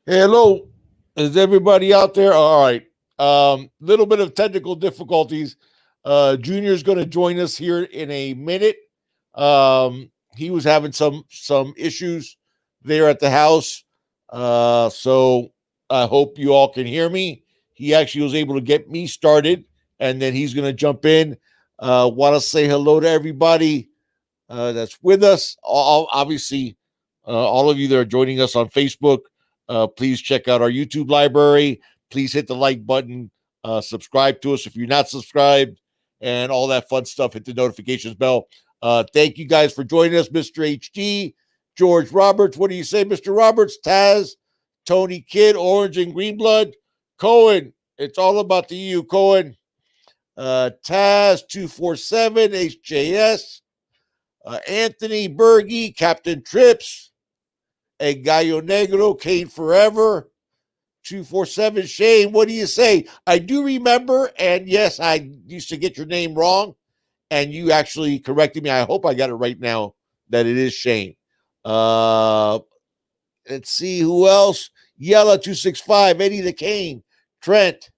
Hello, is everybody out there? All right. Little bit of technical difficulties. Junior's going to join us here in a minute. He was having some issues there at the house, so I hope you all can hear me. He actually was able to get me started, and then he's going to jump in. Want to say hello to everybody that's with us. Obviously, all of you that are joining us on Facebook, please check out our YouTube library. Please hit the like button, subscribe to us if you're not subscribed, and all that fun stuff. Hit the notifications bell. Thank you guys for joining us, Mr. HD, George Roberts. What do you say, Mr. Roberts? Taz, Tony Kidd, Orange and Green Blood, Cohen. It's all about the EU, Cohen. Taz 247, HJS, Anthony Berge, Captain Trips, a Gallo Negro, Kane Forever, 247. Shane, what do you say? I do remember, and yes, I used to get your name wrong, and you actually corrected me. I hope I got it right now that it is Shane. Uh, let's see who else. Yella 265, Eddie the Cane, Trent,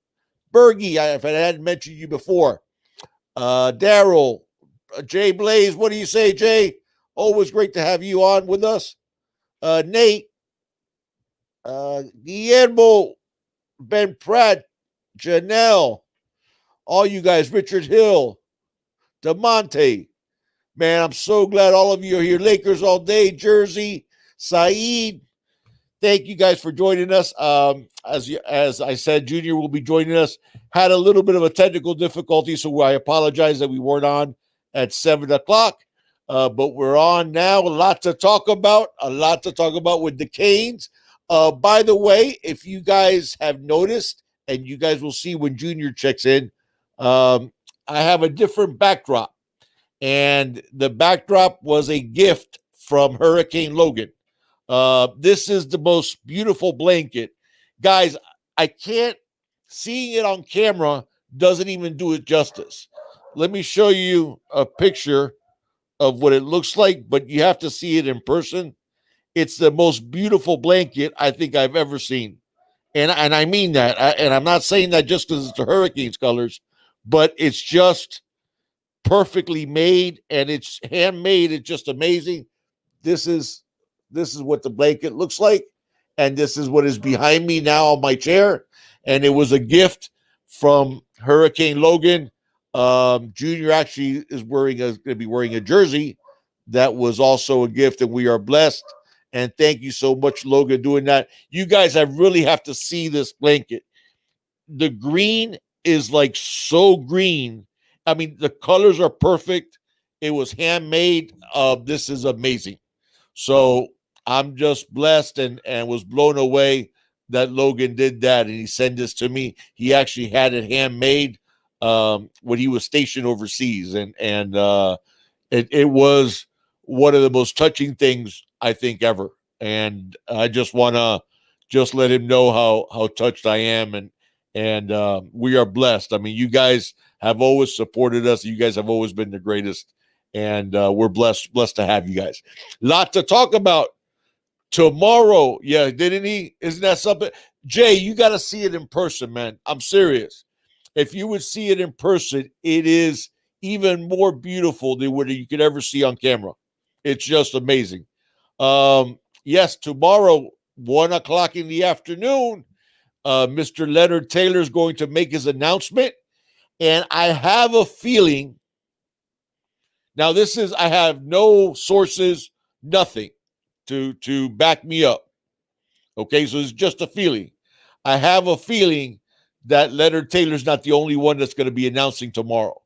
Berge, if I hadn't mentioned you before. Daryl, Jay Blaze, what do you say, Jay? Always great to have you on with us. Nate, Guillermo, Ben Pratt, Janelle, all you guys, Richard Hill, DeMonte. Man, I'm so glad all of you are here. Lakers all day, Jersey, Saeed. Thank you guys for joining us. As I said, Junior will be joining us. Had a little bit of a technical difficulty, so I apologize that we weren't on at 7 o'clock. But we're on now. A lot to talk about. With the Canes. By the way, if you guys have noticed, and you guys will see when Junior checks in, I have a different backdrop. And the backdrop was a gift from Hurricane Logan. This is the most beautiful blanket. Guys, I can't, seeing it on camera doesn't even do it justice. Let me show you a picture of what it looks like, but you have to see it in person. It's the most beautiful blanket I think I've ever seen. And I mean that. And I'm not saying that just because it's the Hurricanes colors, but it's just perfectly made and it's handmade. It's just amazing. This is this is what the blanket looks like, and this is what is behind me now on my chair. And it was a gift from Hurricane Logan. Junior actually is going to be wearing a jersey that was also a gift, and we are blessed. And thank you so much, Logan, doing that. You guys, I really have to see this blanket. The green is like so green. I mean, the colors are perfect. It was handmade. This is amazing. So I'm just blessed and was blown away that Logan did that and he sent this to me. He actually had it handmade when he was stationed overseas, and it was one of the most touching things I think ever. And I just want to just let him know how touched I am, and we are blessed. I mean, you guys have always supported us. You guys have always been the greatest, and we're blessed to have you guys. Lot to talk about tomorrow. Yeah, didn't he? Isn't that something? Jay, you got to see it in person, man. I'm serious. If you would see it in person, it is even more beautiful than what you could ever see on camera. It's just amazing. Yes, tomorrow, 1 o'clock in the afternoon, Mr. Leonard Taylor is going to make his announcement. And I have a feeling, now this is, I have no sources, nothing to back me up. Okay, so it's just a feeling. I have a feeling that Leonard Taylor's not the only one that's going to be announcing tomorrow.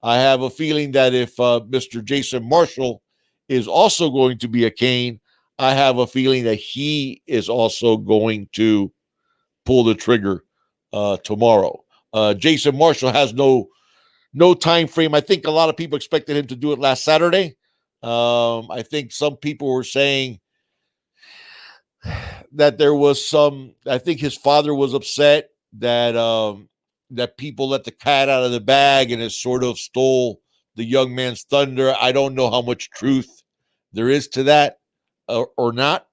I have a feeling that if Mr. Jason Marshall is also going to be a Cane, I have a feeling that he is also going to pull the trigger tomorrow. Jason Marshall has no time frame. I think a lot of people expected him to do it last Saturday. I think some people were saying that there was some. I think his father was upset that people let the cat out of the bag and it sort of stole the young man's thunder. I don't know how much truth there is to that or not.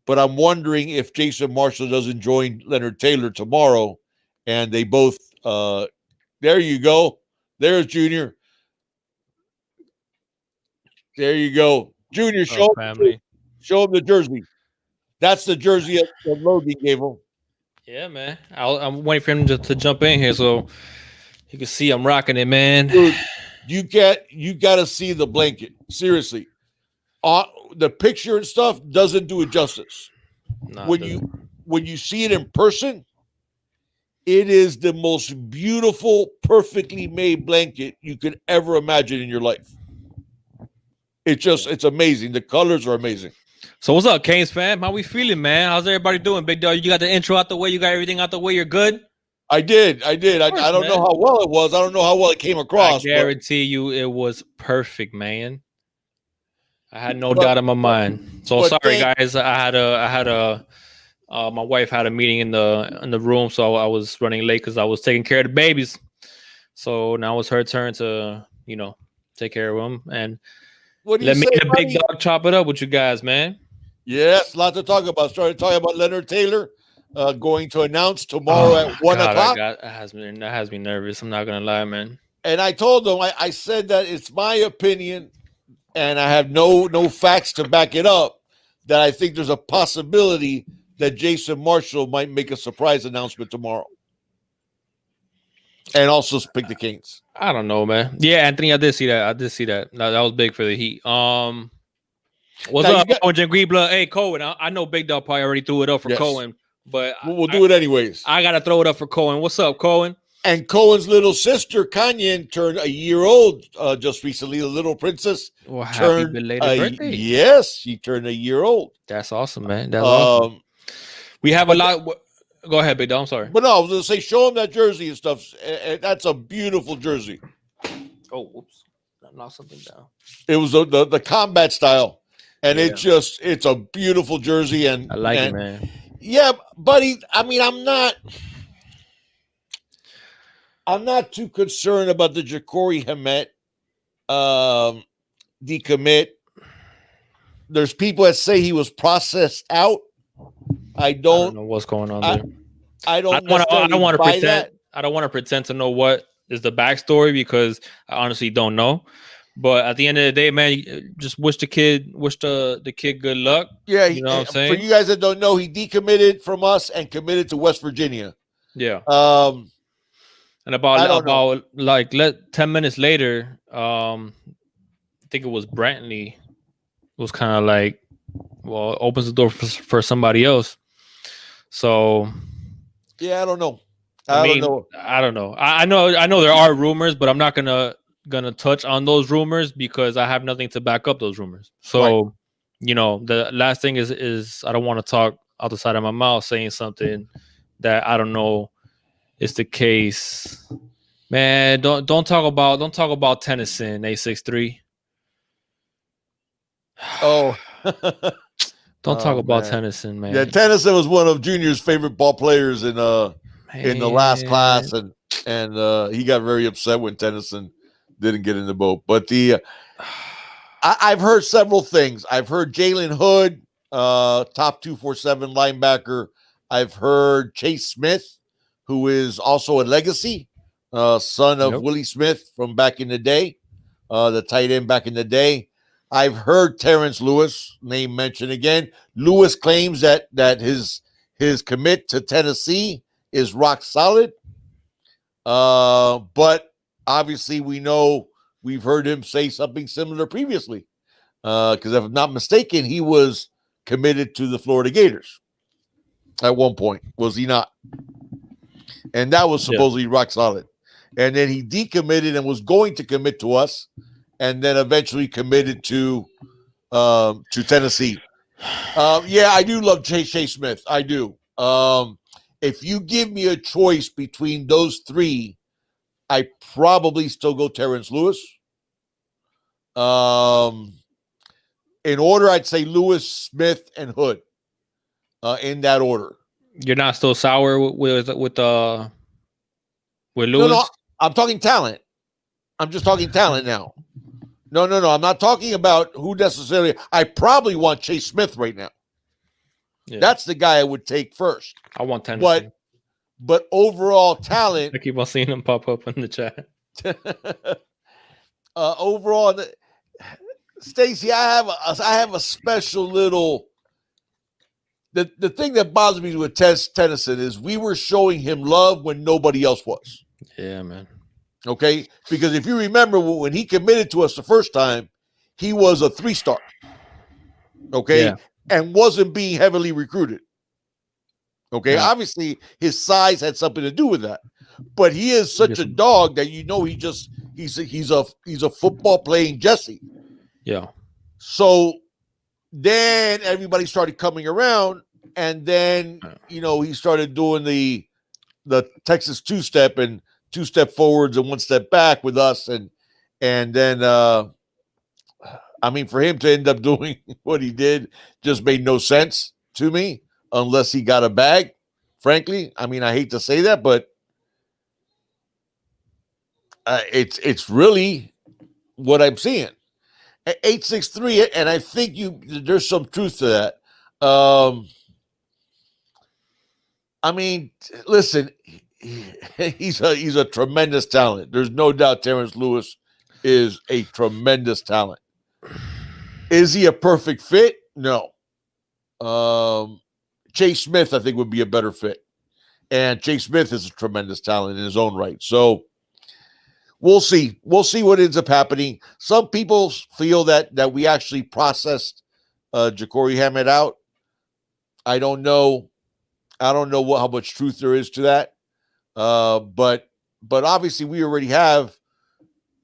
but I'm wondering if Jason Marshall doesn't join Leonard Taylor tomorrow, and they both. There you go. There's Junior. There you go, Junior. Show family. show him the jersey. That's the jersey that Logan gave him. Yeah, man. I'm waiting for him to jump in here so you can see I'm rocking it, man. Dude, you got to see the blanket. Seriously, the picture and stuff doesn't do it justice. Nah, When you see it in person, it is the most beautiful, perfectly made blanket you could ever imagine in your life. It's amazing. The colors are amazing. So what's up, Canes fam? How we feeling, man? How's everybody doing, big dog? You got the intro out the way. You got everything out the way. You're good. I did. I course, don't know how well it was. I don't know how well it came across. I guarantee you, it was perfect, man. I had no doubt in my mind. So sorry, guys. I had a my wife had a meeting in the room, so I was running late because I was taking care of the babies. So now it's her turn to take care of them and. Let me and the big dog chop it up with you guys, man. Yes, a lot to talk about. Started talking about Leonard Taylor going to announce tomorrow at 1 o'clock. That has me nervous. I'm not gonna lie, man. And I told them, I said that it's my opinion, and I have no facts to back it up, that I think there's a possibility that Jason Marshall might make a surprise announcement tomorrow. And also pick the Kings. I don't know, man. Yeah, Anthony, I did see that. That was big for the Heat. What's up, Cohen Jangreebla? Hey, Cohen, I know Big Dog probably already threw it up for Cohen, but we'll do it anyways. I got to throw it up for Cohen. What's up, Cohen? And Cohen's little sister, Kanye, turned a year old just recently. The little princess turned happy belated birthday. Yes, she turned a year old. That's awesome, man. That's awesome. We have a lot. Go ahead, Big Dog. I'm sorry. But no, I was going to say, show him that jersey and stuff. That's a beautiful jersey. Oh, whoops. I knocked something down. It was the combat style. And it's a beautiful jersey. And I like it, man. Yeah, buddy. I mean, I'm not too concerned about the Ja'Cory Hamet decommit. There's people that say he was processed out. I don't know what's going on there. I don't want to pretend. I don't want to pretend to know what is the backstory because I honestly don't know. But at the end of the day, man, just wish the kid good luck. Yeah, you know what I'm saying. For you guys that don't know, he decommitted from us and committed to West Virginia. Yeah. And about 10 minutes later, I think it was Brantley was kind of like, well, opens the door for somebody else. So, yeah, I don't know. I don't know. I know there are rumors, but I'm not gonna touch on those rumors because I have nothing to back up those rumors. So, the last thing is I don't want to talk out the side of my mouth saying something that I don't know is the case. Man, don't talk about Tennyson A63. Oh. Don't talk about Tennyson, man. Yeah, Tennyson was one of Junior's favorite ball players in the last class, and he got very upset when Tennyson didn't get in the boat. But I've heard several things. I've heard Jalen Hood, top 247 linebacker. I've heard Chase Smith, who is also a legacy, son of Willie Smith from back in the day, the tight end back in the day. I've heard Terrence Lewis name mentioned again. Lewis claims that his commit to Tennessee is rock solid. But obviously we've heard him say something similar previously. Because if I'm not mistaken, he was committed to the Florida Gators at one point, was he not? And that was supposedly rock solid. And then he decommitted and was going to commit to us. And then eventually committed to Tennessee. Yeah, I do love Chase Smith. I do. If you give me a choice between those three, I probably still go Terrence Lewis. In order, I'd say Lewis, Smith, and Hood. In that order. You're not still sour with Lewis? No, I'm talking talent. I'm just talking talent now. No. I'm not talking about who necessarily. I probably want Chase Smith right now. Yeah. That's the guy I would take first. I want Tennessee. But overall talent, I keep on seeing them pop up in the chat. overall, Stacey, I have a special little. The thing that bothers me with Tennyson is we were showing him love when nobody else was. Yeah, man. Okay, because if you remember when he committed to us the first time, he was a 3-star. Okay, and wasn't being heavily recruited. Okay, obviously his size had something to do with that, but he is such a dog that he's a football playing Jesse. Yeah. So then everybody started coming around, and then he started doing the Texas 2-step and 2-step forwards and 1-step back with us, and then I mean, for him to end up doing what he did just made no sense to me unless he got a bag. Frankly, I mean, I hate to say that, but it's really what I'm seeing. 863, and I think there's some truth to that. I mean, listen, he's a tremendous talent. There's no doubt Terrence Lewis is a tremendous talent. Is he a perfect fit? No. Chase Smith, I think, would be a better fit. And Chase Smith is a tremendous talent in his own right. So we'll see. We'll see what ends up happening. Some people feel that we actually processed Ja'Cory Hammond out. I don't know how much truth there is to that. But obviously we already have,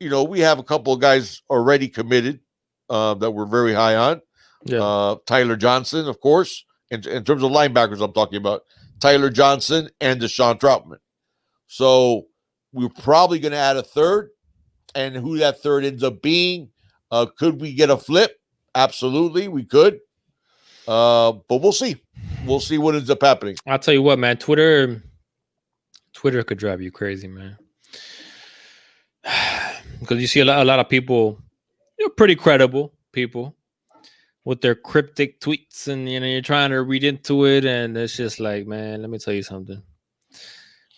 we have a couple of guys already committed that we're very high on. Yeah. Tyler Johnson, of course, in terms of linebackers, I'm talking about Tyler Johnson and Deshaun Troutman. So we're probably going to add a third, and who that third ends up being, could we get a flip? Absolutely, we could. But we'll see. We'll see what ends up happening. I'll tell you what, man. Twitter could drive you crazy, man. Because you see a lot of people, pretty credible people, with their cryptic tweets, and you're trying to read into it, and it's just like, man, let me tell you something.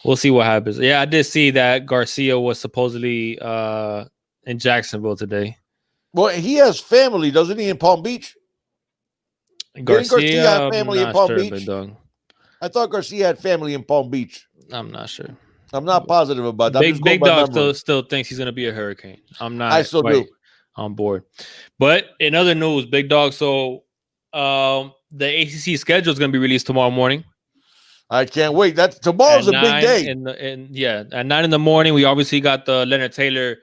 We'll see what happens. Yeah, I did see that Garcia was supposedly in Jacksonville today. Well, he has family, doesn't he, in Palm Beach? Garcia had family in Palm Beach. Big dog. I thought Garcia had family in Palm Beach. I'm not sure. I'm not positive about that. Big dog still thinks he's going to be a Hurricane. I'm not. I still do. On board. But in other news, Big Dog, so the ACC schedule is going to be released tomorrow morning. I can't wait. Tomorrow's a big day. At 9 in the morning, we obviously got the Leonard Taylor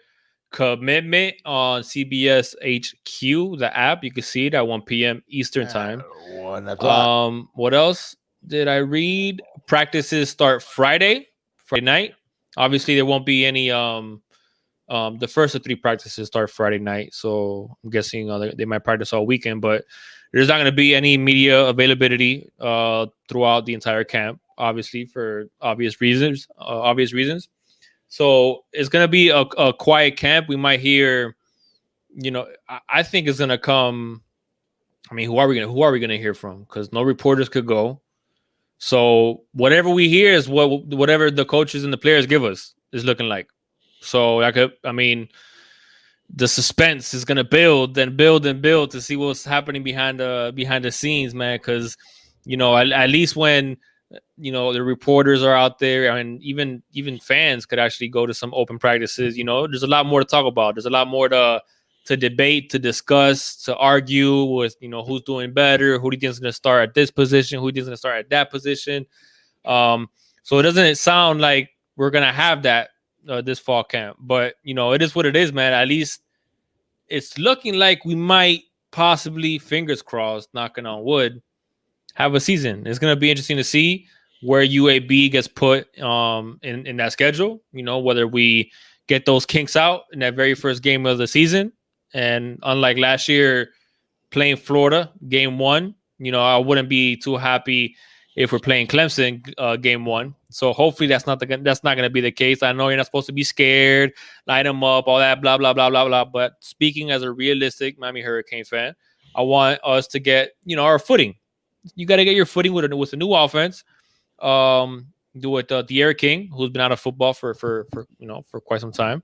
commitment on CBS HQ, the app. You can see it at 1 p.m. Eastern time. 1 o'clock. What else did I read? Practices start Friday night. Obviously, there won't be any the first of 3 practices start Friday night, so I'm guessing they might practice all weekend, but there's not going to be any media availability throughout the entire camp, obviously, for obvious reasons. So it's going to be a quiet camp. We might hear, I think it's going to come. I mean, who are we going to hear from? Because no reporters could go. So whatever we hear is whatever the coaches and the players give us is looking like. So the suspense is gonna build and build and build to see what's happening behind the scenes, man. Because at least when the reporters are out there, and even fans could actually go to some open practices. There's a lot more to talk about. There's a lot more to debate, to discuss, to argue with. Who's doing better, who do you think is gonna start at this position, who do you think is gonna start at that position. So it doesn't sound like we're gonna have that this fall camp, but it is what it is, man. At least it's looking like we might possibly, fingers crossed, knocking on wood, have a season. It's going to be interesting to see where UAB gets put in that schedule, whether we get those kinks out in that very first game of the season. And unlike last year playing Florida game 1, I wouldn't be too happy if we're playing Clemson game 1. So hopefully that's not going to be the case. I know you're not supposed to be scared, line them up, all that, blah, blah, blah, blah, blah. But speaking as a realistic Miami Hurricane fan, I want us to get, our footing. you got to get your footing with a new offense. Do it De'Aaron King, who's been out of football for for quite some time,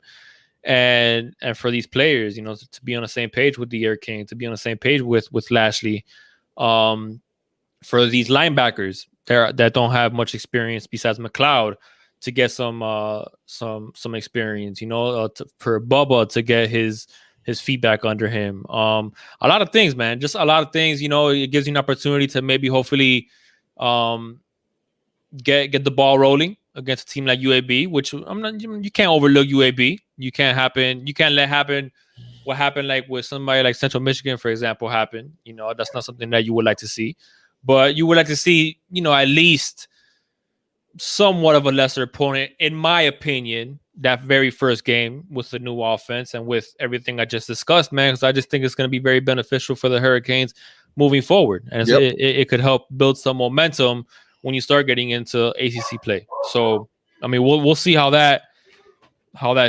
and for these players, to be on the same page with De'Aaron King, to be on the same page with Lashley, for these linebackers that don't have much experience besides McLeod, to get some experience, for Bubba to get his feedback under him. A lot of things, man. Just a lot of things. It gives you an opportunity to maybe hopefully get the ball rolling against a team like UAB, which you can't overlook UAB. You can't let happen what happened like with somebody like Central Michigan, for example, happen. That's not something that you would like to see. But you would like to see, at least somewhat of a lesser opponent, in my opinion, that very first game with the new offense and with everything I just discussed, man, because I just think it's going to be very beneficial for the Hurricanes moving forward. And it could help build some momentum when you start getting into ACC play. So, I mean, we'll see how that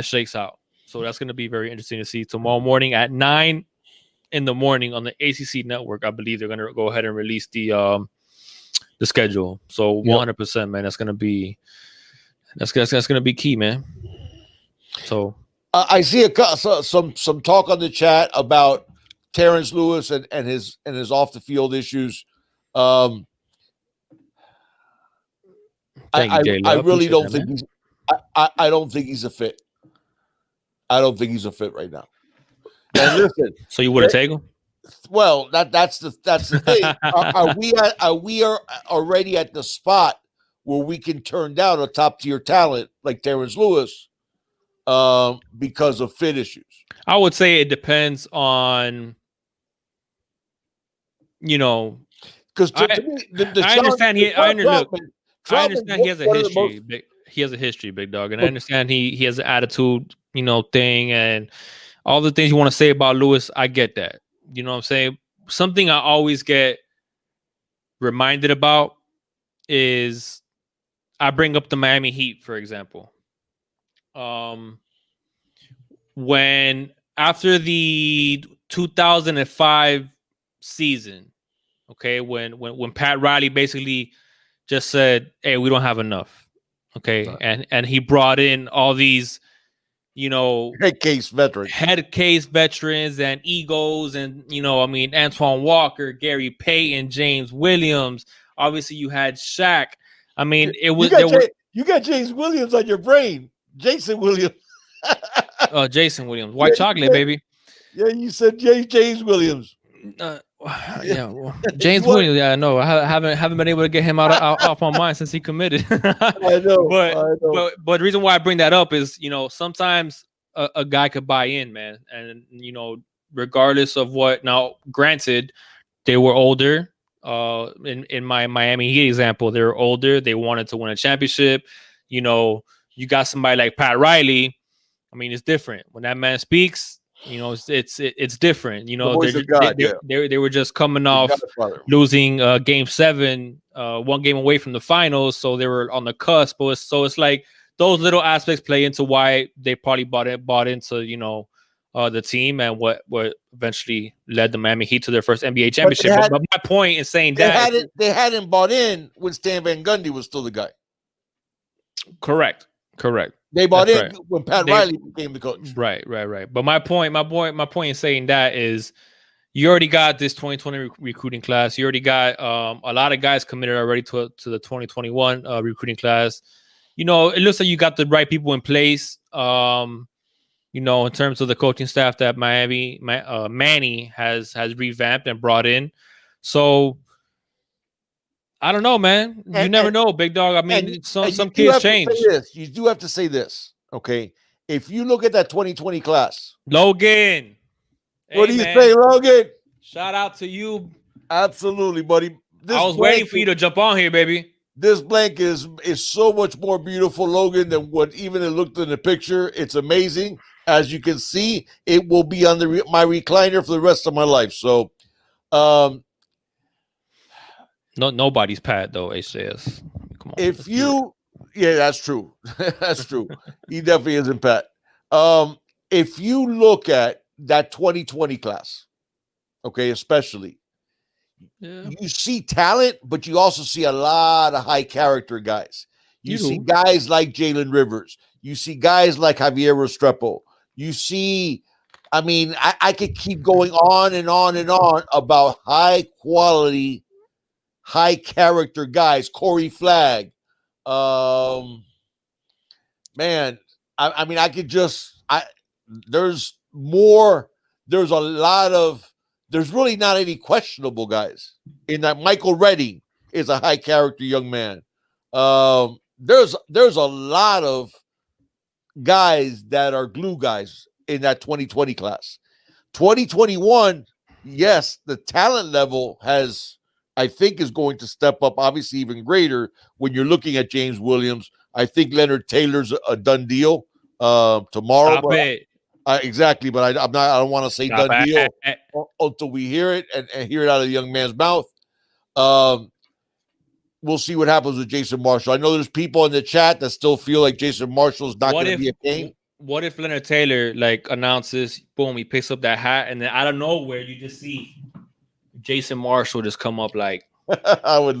shakes out. So that's going to be very interesting to see tomorrow morning at 9 in the morning on the ACC network. I believe they're going to go ahead and release the schedule. So 100%, man, that's going to be key, man. So I see some talk on the chat about Terrence Lewis and his off the field issues. I really don't think he's. I don't think he's a fit. I don't think he's a fit right now. And listen, so you wouldn't take him? Well, that's the thing. Are we already at the spot where we can turn down a top tier talent like Terrence Lewis because of fit issues? I would say it depends on, because I understand he has a history. He has a history, big dog, and I understand he has an attitude, thing, and all the things you want to say about Lewis. I get that. You know what I'm saying? Something I always get reminded about is I bring up the Miami Heat, for example. When after the 2005 season, okay, when Pat Riley basically just said, "Hey, we don't have enough," okay, right. and he brought in all these, head case veterans and egos, and Antoine Walker, Gary Payton, James Williams. Obviously, you had Shaq. I mean, it was you got James Williams on your brain. Jason Williams. Jason Williams, white chocolate, baby. Yeah, you said James Williams. James Williams. Yeah, I know. I haven't been able to get him off my mind since he committed. I know. But the reason why I bring that up is, sometimes a guy could buy in, man, and regardless of what. Now, granted, they were older. In my Miami Heat example, they were older. They wanted to win a championship. You got somebody like Pat Riley. I mean, it's different when that man speaks. It's different. They were just coming off losing Game 7, 1 game away from the finals, so they were on the cusp. So it's like those little aspects play into why they probably bought into the team, and what eventually led the Miami Heat to their first NBA championship. But my point in saying they hadn't bought in when Stan Van Gundy was still the guy. Correct. They bought in when Pat Riley became the coach. Right. But my point in saying that is, you already got this 2020 recruiting class. You already got a lot of guys committed already to the 2021 recruiting class. It looks like you got the right people in place. In terms of the coaching staff that Manny has revamped and brought in. So I don't know, man. You never know, big dog. I mean, some kids change. You do have to say this, okay? If you look at that 2020 class, Logan, what do you say, Logan? Shout out to you. Absolutely, buddy. I was waiting for you to jump on here, baby. This blank is so much more beautiful, Logan, than what even it looked in the picture. It's amazing. As you can see, it will be on my recliner for the rest of my life. So, nobody's Pat though. HJS. Come on. Yeah, that's true. That's true. He definitely isn't Pat. If you look at that 2020 class, okay, especially, You see talent, but you also see a lot of high character guys. You see guys like Jalen Rivers. You see guys like Javier Restrepo. You see, I mean, I could keep going on and on and on about high quality, high character guys. Corey Flagg. Man, I mean, I could just, there's more, there's a lot of, there's really not any questionable guys in that. Michael Redding is a high character young man. There's a lot of guys that are glue guys in that 2020 class. 2021, yes, the talent level has, I think, is going to step up obviously even greater when you're looking at James Williams. I think Leonard Taylor's a done deal tomorrow. Exactly, but I'm not. I don't want to say done deal until we hear it and hear it out of the young man's mouth. We'll see what happens with Jason Marshall. I know there's people in the chat that still feel like Jason Marshall's not going to be a game. What if Leonard Taylor announces, boom, he picks up that hat, and then out of nowhere you just see Jason Marshall just come up like. I would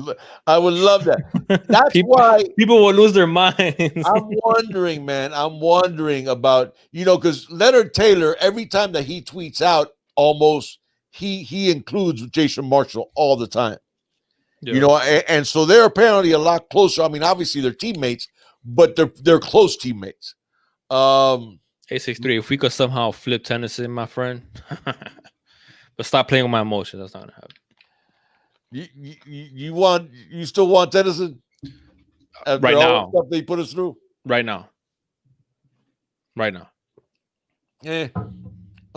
love that. That's why people will lose their minds. I'm wondering, man. I'm wondering about, because Leonard Taylor, every time that he tweets out, almost he includes Jason Marshall all the time. Yeah. And so they're apparently a lot closer. I mean, obviously they're teammates, but they're close teammates. 863. If we could somehow flip Tennyson, my friend, but stop playing with my emotions. That's not gonna happen. You still want Tennyson? Right now, stuff they put us through. Right now. Right now. Nope.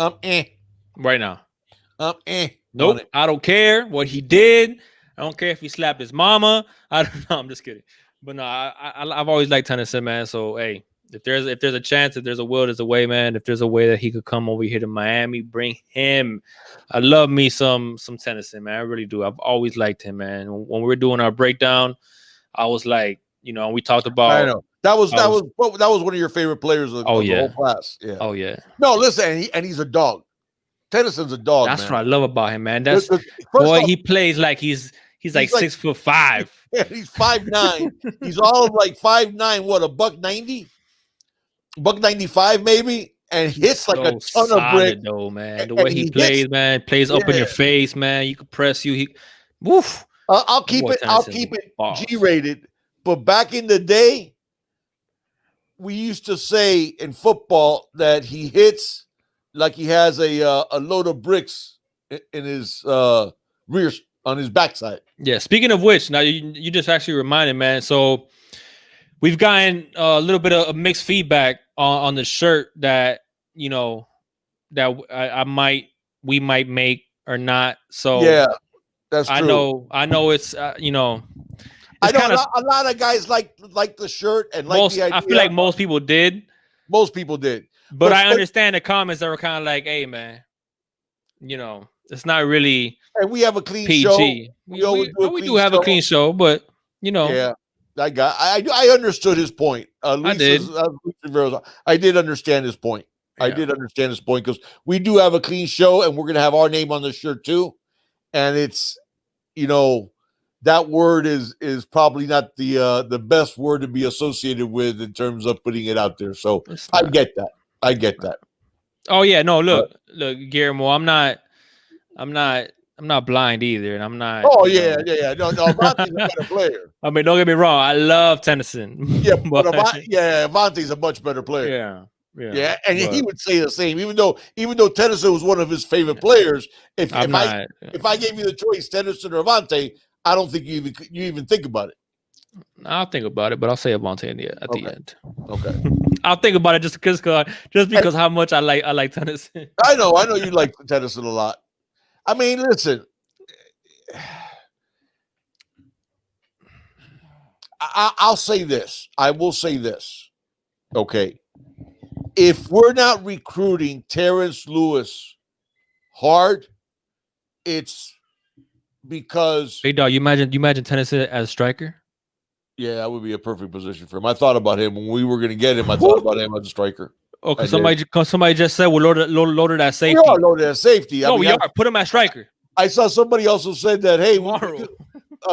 I don't care what he did. I don't care if he slapped his mama. I don't know. I'm just kidding. But no, I've always liked Tennyson, man. So hey, if there's a chance, if there's a will, there's a way, man. If there's a way that he could come over here to Miami, bring him. I love me some Tennyson, man. I really do. I've always liked him, man. When we were doing our breakdown, I was like, we talked about. I know that was one of your favorite players of the whole class. Yeah. Oh yeah. No, listen, and he's a dog. Tennyson's a dog. That's what I love about him, man. That's he plays like he's like 6'5". Yeah, he's 5'9". He's all like 5'9". What, $190? $195 maybe, and hits like a ton of brick. Though, man, the way he plays, man, plays up in your face, man. You can press you. Woof. I'll keep it G-rated. But back in the day, we used to say in football that he hits like he has a load of bricks in his rear on his backside. Yeah. Speaking of which, now you just actually reminded, man. So we've gotten a little bit of mixed feedback on the shirt that that we might make or not. So yeah, that's true. I know it's I know a lot of guys like the shirt and like the idea. I feel like most people did. Most people did. But I understand the comments that were kind of like, "Hey, man, it's not really." And we have a clean PG. show. We do have a clean show, but yeah, I understood his point. I did understand his point. Yeah. I did understand his point because we do have a clean show, and we're gonna have our name on the shirt too. And it's, that word is probably not the best word to be associated with in terms of putting it out there. So I get that. Oh yeah, no, look, Guillermo, I'm not blind either, and I'm not. Oh yeah. No, Avante's a better player. I mean, don't get me wrong, I love Tennyson. Yeah, but Avante's a much better player. Yeah, and he would say the same. Even though Tennyson was one of his favorite players, if I gave you the choice, Tennyson or Avante, I don't think you even think about it. I'll think about it, but I'll say Avante at the end. Okay. I'll think about it just because how much I like Tennyson. I know you like Tennyson a lot. I mean, listen, I'll say this. I will say this. Okay. If we're not recruiting Terrence Lewis hard, it's because. Hey, dog, you imagine Tennyson as a striker? Yeah, that would be a perfect position for him. I thought about him when we were going to get him. I thought about him as a striker. Okay, somebody just said we're loaded at safety. We are loaded at safety. We are. Put him at striker. I saw somebody also said that, hey, Tomorrow.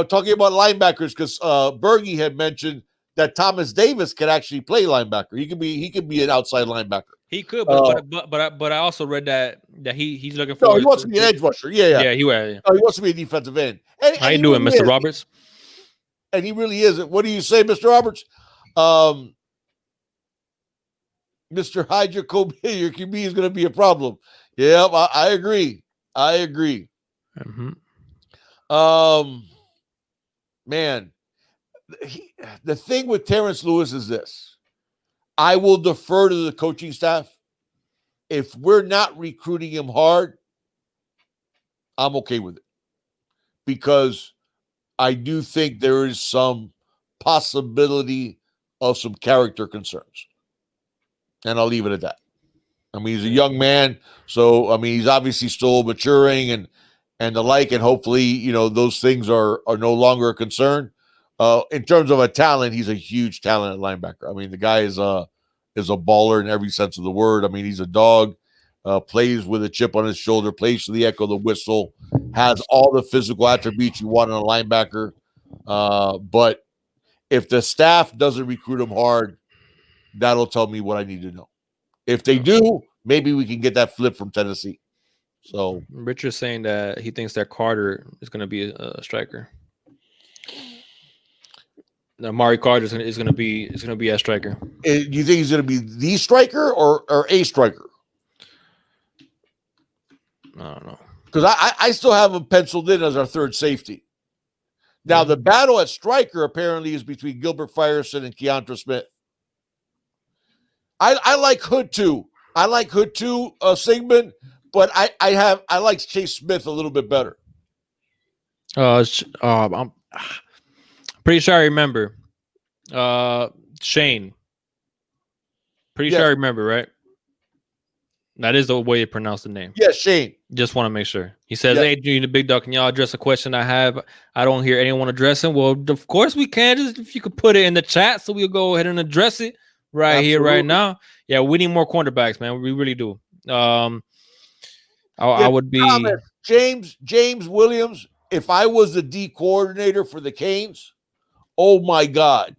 talking about linebackers, because Bergie had mentioned that Thomas Davis can actually play linebacker. He could be an outside linebacker. He could, but I also read that he's looking No, for. he wants to be an edge rusher. Yeah. Yeah, he was. Yeah. No, he wants to be a defensive end. And How you he doing, really Mr. is. Roberts? And he really is. What do you say, Mr. Roberts? Mr. Hydra Kobe, your QB is going to be a problem. Yeah, I agree. Mm-hmm. Man, the thing with Terrence Lewis is this. I will defer to the coaching staff. If we're not recruiting him hard, I'm okay with it. Because I do think there is some possibility of some character concerns. And I'll leave it at that. I mean, he's a young man, so I mean, he's obviously still maturing and the like, and hopefully, you know, those things are no longer a concern. In terms of a talent, he's a huge talent at linebacker. I mean, the guy is a baller in every sense of the word. I mean, he's a dog, plays with a chip on his shoulder, plays to the echo of the whistle, has all the physical attributes you want in a linebacker. But if the staff doesn't recruit him hard, that'll tell me what I need to know. If they do, maybe we can get that flip from Tennessee. So Richard's saying that he thinks that Carter is going to be a striker. Now, Mari Carter is going to be a striker. Do you think he's going to be the striker or a striker? I don't know. Because I still have him penciled in as our third safety. Now, the battle at striker apparently is between Gilbert Frierson and Keontra Smith. I like Hood too. Sigmund, but I like Chase Smith a little bit better. I'm pretty sure I remember. Shane. Pretty sure I remember, right? That is the way you pronounce the name. Yeah, Shane. Just want to make sure. He says, "Hey, Junior the Big Dog, can y'all address a question I have? I don't hear anyone addressing." Well, of course we can. Just if you could put it in the chat, so we'll go ahead and address it here, right now. Yeah, we need more cornerbacks, man. We really do. I would be James Williams. If I was the D coordinator for the Canes, oh my God,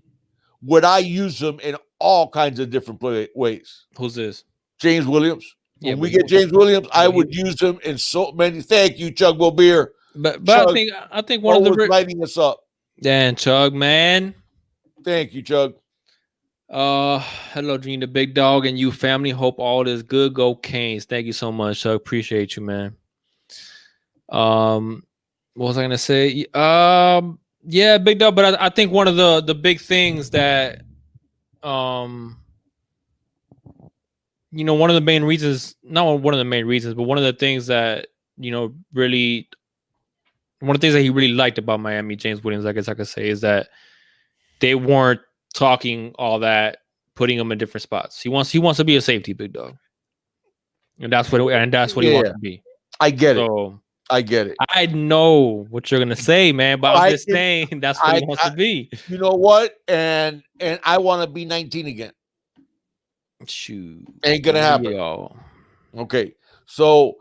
would I use him in all kinds of different ways? Who's this? James Williams. When we get James Williams, I would use him in so many. Thank you, Chug Beer. But Chug, I think one of the lighting us up. Dan Chug, man. Thank you, Chug. Hello, Gene, the Big Dog, and you family. Hope all is good. Go Canes. Thank you so much, Chug. Appreciate you, man. What was I gonna say? Yeah, Big Dog. But I think one of the big things that you know, one of the main reasons, not one of the main reasons, but one of the things that, you know, really, one of the things that he really liked about Miami, James Williams, I guess I could say, is that they weren't talking all that, putting him in different spots. He wants to be a safety, Big Dog. And that's what he wants to be. I get it. I know what you're gonna say, man, but I'm just saying that's what he wants to be. You know what? And I want to be 19 again. Shoot, ain't gonna happen. Okay, so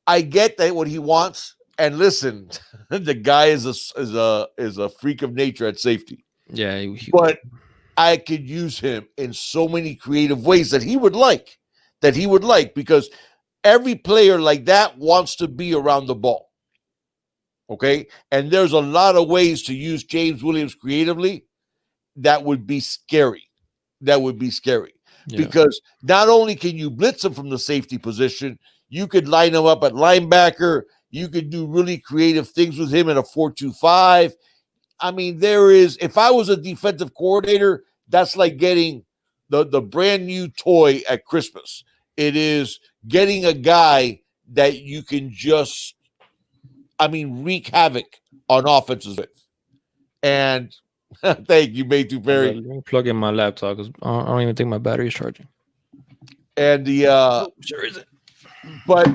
I get that what he wants, and listen, the guy is a freak of nature at safety. Yeah, but I could use him in so many creative ways that he would like, because every player like that wants to be around the ball. Okay, and there's a lot of ways to use James Williams creatively. That would be scary. Because not only can you blitz him from the safety position, you could line him up at linebacker. You could do really creative things with him in a 4-2-5. I mean, if I was a defensive coordinator, that's like getting the brand new toy at Christmas. It is getting a guy that you can just, wreak havoc on offenses with. And thank you, Maytu Perry. Let me plug in my laptop because I don't even think my battery is charging. And sure isn't. But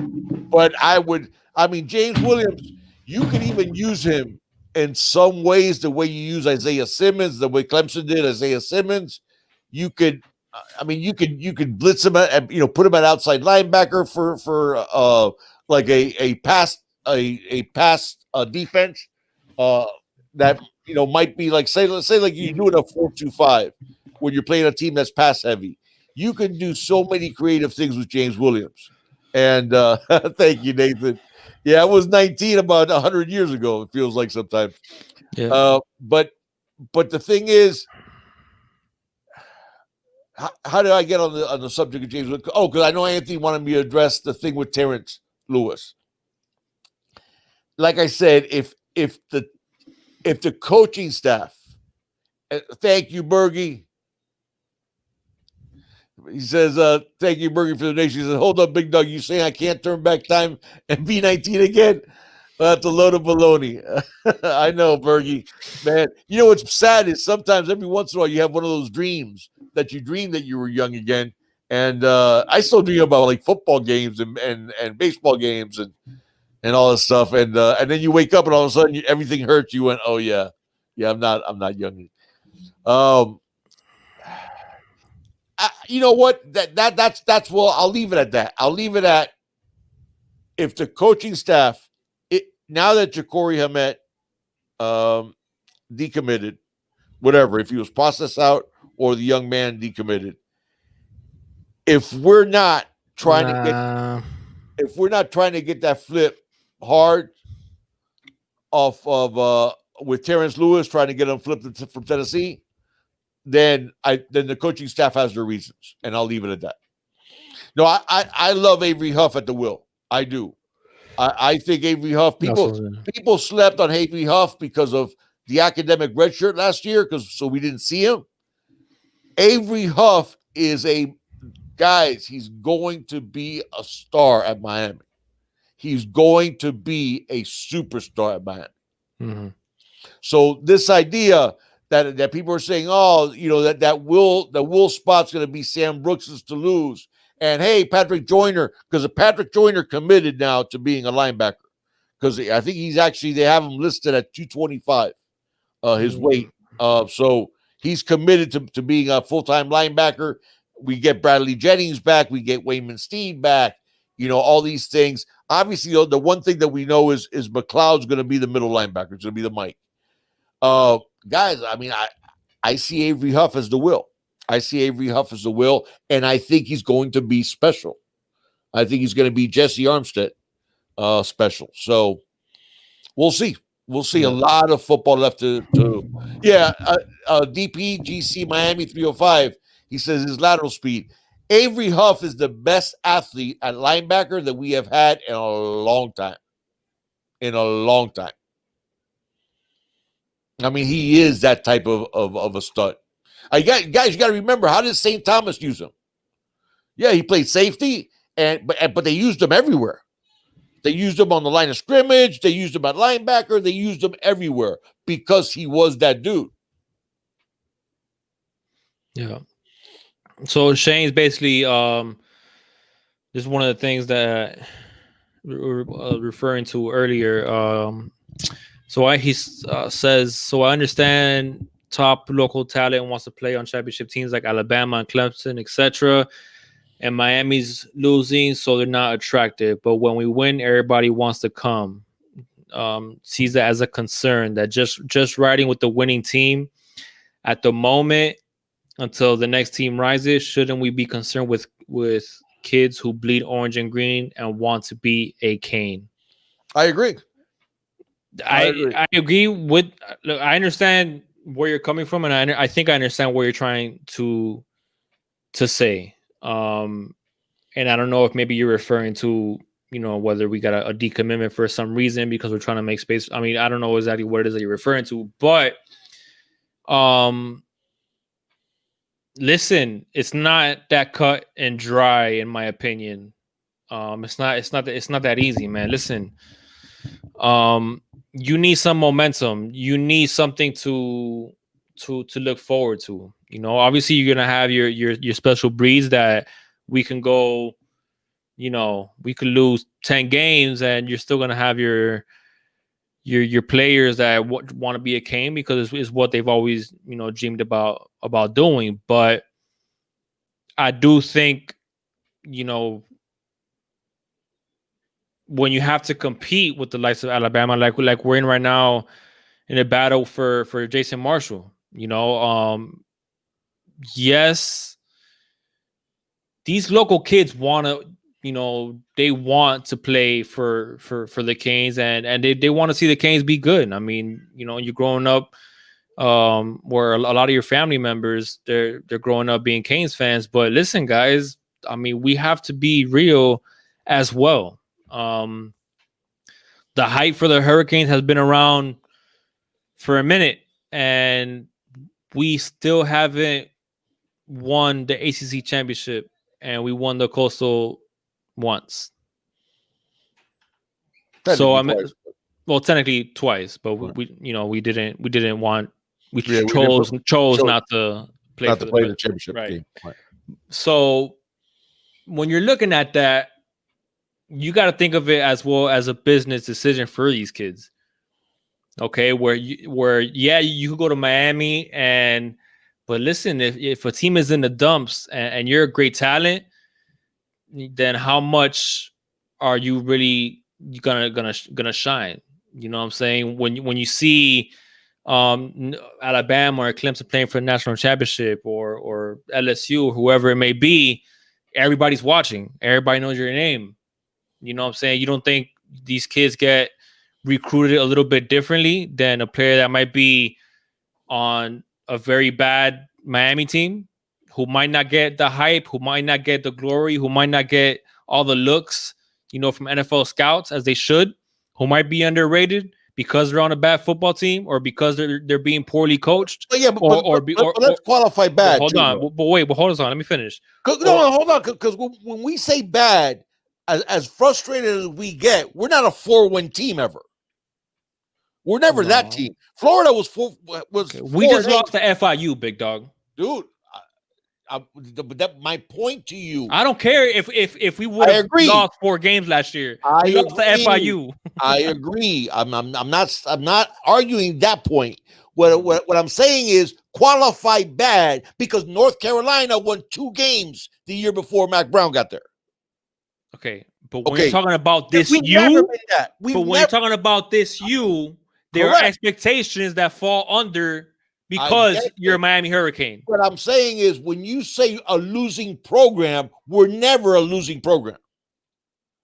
James Williams, you can even use him in some ways the way you use Isaiah Simmons, the way Clemson did Isaiah Simmons. You could blitz him at, put him at outside linebacker for like a pass a pass defense that might be like let's say like you do it a 4-2-5 when you're playing a team that's pass heavy. You can do so many creative things with James Williams. And thank you, Nathan. Yeah, I was 19 about 100 years ago. It feels like sometimes. Yeah. But the thing is, how did I get on the subject of James? Oh, because I know Anthony wanted me to address the thing with Terrence Lewis. Like I said, if the coaching staff, thank you, Bergie. He says, thank you, Bergie, for the nation. He says, hold up, Big Dog. You saying I can't turn back time and be 19 again? That's a load of baloney. I know, Bergie. Man, you know what's sad is sometimes every once in a while you have one of those dreams that you dream that you were young again. And I still dream about like football games and baseball games and all this stuff. And then you wake up and all of a sudden everything hurts. You went, oh yeah, I'm not young. You know what? That's well. I'll leave it at that. I'll leave it at if the coaching staff, now that Ja'Cory Hammett decommitted, whatever, if he was processed out or the young man decommitted, if we're not trying to get that flip hard off of with Terrence Lewis trying to get him flipped from Tennessee, then the coaching staff has their reasons, and I'll leave it at that. No, I love Avery Huff at the will. I do. I think Avery Huff. People slept on Avery Huff because of the academic redshirt last year, so we didn't see him. Avery Huff is he's going to be a star at Miami. He's going to be a superstar at Miami. Mm-hmm. So this idea that people are saying, oh, that Will spot's going to be Sam Brooks's to lose. And hey, Patrick Joyner, because Patrick Joyner committed now to being a linebacker, because I think they have him listed at 225, his weight. So he's committed to being a full-time linebacker. We get Bradley Jennings back. We get Wayman Steed back. All these things. Obviously, the one thing that we know is McLeod's going to be the middle linebacker. It's going to be the Mike. Guys, I mean, I see Avery Huff as the will. And I think he's going to be special. I think he's going to be Jesse Armstead special. So we'll see. We'll see. A lot of football left to yeah. DP GC Miami 305. He says his lateral speed. Avery Huff is the best athlete at linebacker that we have had in a long time. I mean, he is that type of a stud. Guys, you got to remember, how did St. Thomas use him? Yeah, he played safety, but they used him everywhere. They used him on the line of scrimmage. They used him at linebacker. They used him everywhere because he was that dude. Yeah. So Shane's basically this is one of the things that we were referring to earlier. He says, so I understand top local talent wants to play on championship teams like Alabama and Clemson, etc. And Miami's losing, so they're not attractive. But when we win, everybody wants to come. Sees that as a concern that just riding with the winning team at the moment until the next team rises. Shouldn't we be concerned with kids who bleed orange and green and want to be a Cane? I agree. I agree with. Look, I understand where you're coming from, and I think I understand what you're trying to say. And I don't know if maybe you're referring to, whether we got a decommitment for some reason because we're trying to make space. I mean, I don't know exactly what it is that you're referring to, but listen, it's not that cut and dry, in my opinion. It's not that easy, man. Listen, you need some momentum. You need something to look forward to. Obviously you're gonna have your special breeds that we can go. We could lose 10 games and you're still gonna have your players that want to be a Cane because it's what they've always dreamed about doing. But I do think when you have to compete with the likes of Alabama, like we're in right now in a battle for Jason Marshall, yes, these local kids want to, they want to play for the Canes, and they want to see the Canes be good. I mean, you're growing up where a lot of your family members, they're growing up being Canes fans. But listen, guys, I mean, we have to be real as well. The hype for the Hurricanes has been around for a minute, and we still haven't won the ACC championship, and we won the Coastal once. So technically twice, but we didn't want. We chose not to play the championship game. Right. So when you're looking at that, you got to think of it as well as a business decision for these kids. Okay, where you could go to Miami, but listen, if a team is in the dumps and you're a great talent, then how much are you really gonna shine? You know what I'm saying? When you see Alabama or Clemson playing for the national championship, or LSU, whoever it may be, everybody's watching. Everybody knows your name. You know what I'm saying? You don't think these kids get recruited a little bit differently than a player that might be on a very bad Miami team, who might not get the hype, who might not get the glory, who might not get all the looks, from NFL scouts as they should, who might be underrated because they're on a bad football team, or because they're being poorly coached. But let's qualify bad. Hold on, hold on. Let me finish. No, hold on, because when we say bad, as frustrated as we get, we're not a 4-win team ever. We're never that team. Florida was we just lost to FIU, big dog. Dude, but my point to you, I don't care if we would have lost 4 games last year. We lost to FIU. I agree. I'm not arguing that point. What I'm saying is qualify bad, because North Carolina won 2 games the year before Mac Brown got there. Okay, but when you're talking about this, you're talking about this, there are expectations that fall under, because you're a Miami Hurricane. What I'm saying is, when you say a losing program, we're never a losing program.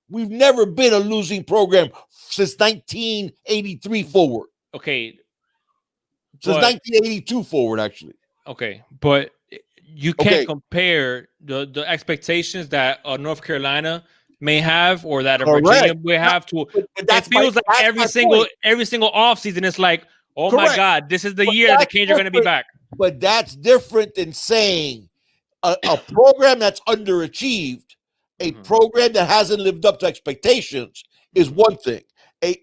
We've never been a losing program since 1983 forward. Okay. Since 1982 forward, actually. Okay, but you can't compare the expectations that North Carolina may have, or that a Virginia may have, to. It feels like every single offseason, it's like, oh my God, this is the year that the Canes are going to be back. But that's different than saying a program that's underachieved, a program that hasn't lived up to expectations is one thing.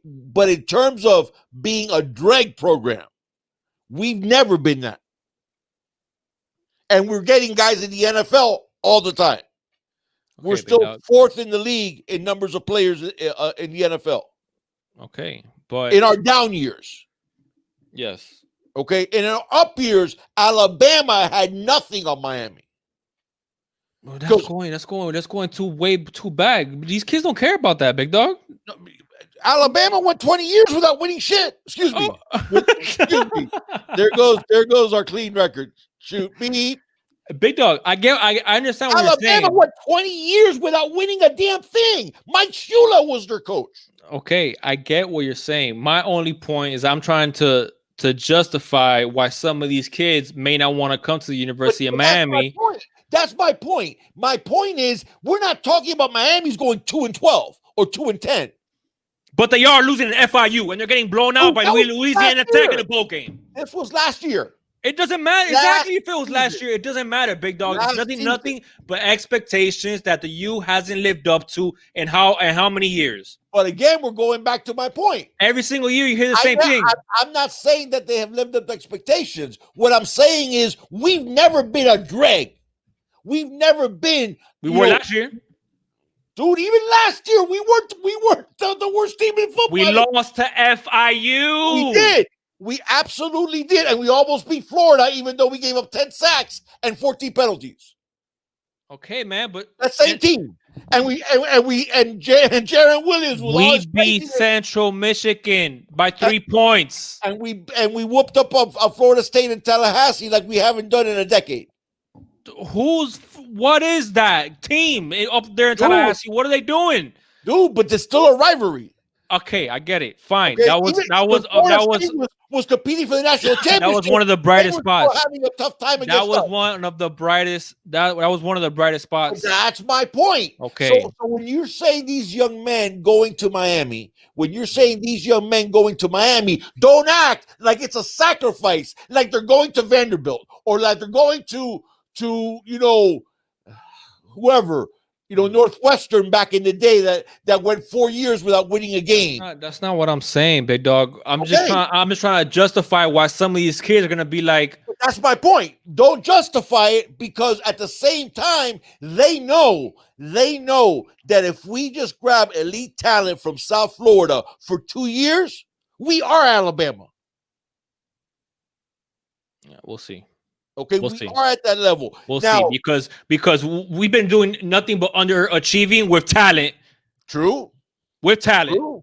But in terms of being a drag program, we've never been that. And we're getting guys in the NFL all the time. We're still 4th in the league in numbers of players in the NFL. Okay, but in our down years. Yes. Okay, in our up years, Alabama had nothing on Miami. Well, that's going too bag. These kids don't care about that, big dog. No, Alabama went 20 years without winning shit. Excuse me. Excuse me. There goes our clean record. Shoot me. Big dog, I understand what you're saying. Alabama went 20 years without winning a damn thing. Mike Shula was their coach. Okay, I get what you're saying. My only point is I'm trying to justify why some of these kids may not want to come to the University of Miami. That's my point. My point is, we're not talking about Miami's going 2-12 or 2-10. But they are losing an FIU, and they're getting blown out by Louisiana Tech in the bowl game. This was last year. It doesn't matter. Exactly if it was last year. It doesn't matter, big dog. It's nothing but expectations that the U hasn't lived up to in how many years. But again, we're going back to my point. Every single year you hear the same thing. I'm not saying that they have lived up to expectations. What I'm saying is, we've never been a drag. We've never been. We were last year. Dude, even last year, we weren't the worst team in football. We lost to FIU. We did. We absolutely did. And we almost beat Florida, even though we gave up 10 sacks and 14 penalties. Okay, man, but that same team. and Jaron Williams was We always beat crazy. Central Michigan by 3 points. And we whooped up a Florida State and Tallahassee like we haven't done in a decade. What is that team up there in Tallahassee? What are they doing? Dude, but there's still a rivalry. Okay, I get it. Fine. Okay? That was competing for the national championship. That was one of the brightest spots. Having a tough time against that was us. one of the brightest. That was one of the brightest spots. That's my point. Okay. So when you're saying these young men going to Miami, don't act like it's a sacrifice, like they're going to Vanderbilt or like they're going to whoever. Northwestern back in the day that went 4 years without winning a game. That's not what I'm saying, big dog. I'm just trying to justify why some of these kids are gonna be like. That's my point. Don't justify it because at the same time they know that if we just grab elite talent from South Florida for 2 years, we are Alabama. Yeah, we'll see. Okay, we are at that level. We'll see because we've been doing nothing but underachieving with talent. True. With talent.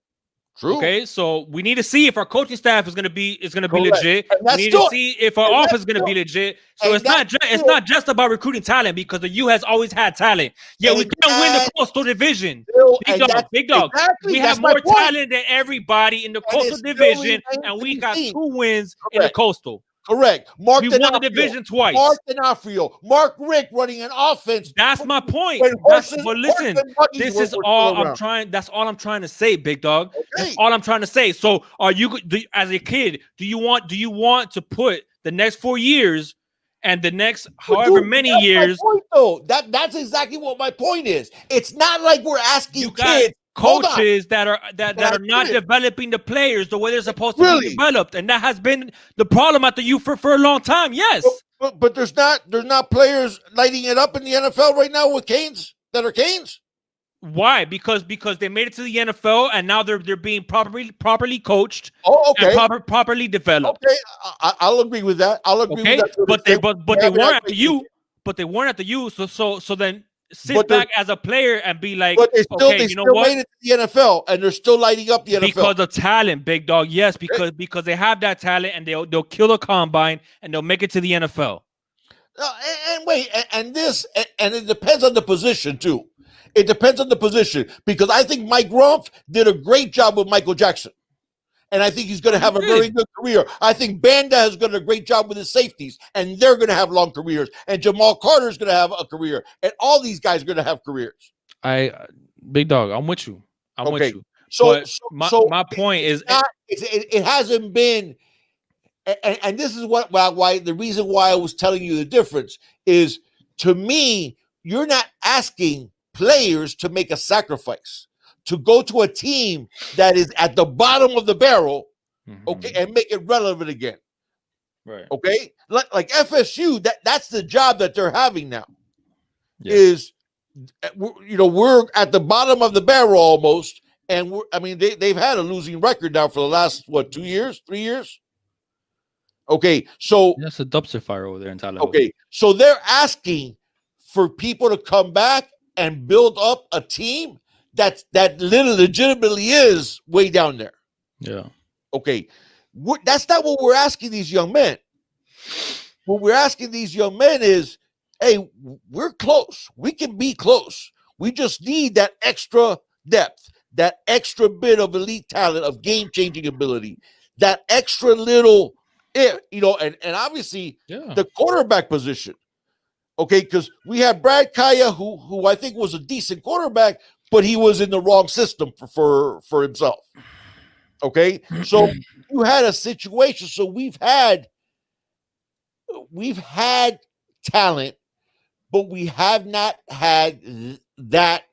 True. Okay, so we need to see if our coaching staff is gonna be legit. We need to see if our offense is gonna be legit. So it's not just about recruiting talent because the U has always had talent. Yeah, we can't win the Coastal Division. Big dog. Exactly, we have more talent than everybody in the Coastal Division, and we got 2 wins in the Coastal. Correct. We won the division twice. Mark D'Onofrio, Mark Rick running an offense. That's my point. But listen, this is all I'm trying. That's all I'm trying to say, big dog. Okay. That's all I'm trying to say. So, as a kid, do you want to put the next 4 years and the next however many years? My point, though. That's exactly what my point is. It's not like we're asking kids. Coaches that are not developing the players the way they're supposed to be developed, and that has been the problem at the U for a long time. Yes, but there's not players lighting it up in the NFL right now with Canes that are Canes. Why? Because they made it to the NFL and now they're being properly coached. Oh, okay. And properly developed. Okay, I'll agree with that. I'll agree with that. But they weren't at the U. But they weren't at the U. So then. Sit back as a player and be like, but they still made it to the NFL and they're still lighting up the NFL because of talent, big dog. Yes, because they have that talent and they'll kill a combine and they'll make it to the NFL. And it depends on the position too. It depends on the position because I think Mike Rumpf did a great job with Michael Jackson. And I think he's going to have a very good career. I think Banda has done a great job with his safeties, and they're going to have long careers. And Jamal Carter is going to have a career, and all these guys are going to have careers. Big dog, I'm with you. I'm with you. So my point is, it hasn't been, and this is why the reason why I was telling you the difference is, to me, you're not asking players to make a sacrifice. To go to a team that is at the bottom of the barrel, okay, and make it relevant again. Right. Okay? Like FSU, that's the job that they're having now. Yeah. Is we're at the bottom of the barrel almost, and they've had a losing record now for the last 2 years, 3 years. Okay, so that's a dumpster fire over there in Tallahassee. Okay, so they're asking for people to come back and build up a team that legitimately is way down there. Yeah. Okay. That's not what we're asking these young men. What we're asking these young men is, hey, we're close. We can be close. We just need that extra depth, that extra bit of elite talent, of game-changing ability, that extra little, and obviously the quarterback position. Okay, because we had Brad Kaya, who I think was a decent quarterback, but he was in the wrong system for himself. Okay, so you had a situation. So we've had talent, but we have not had that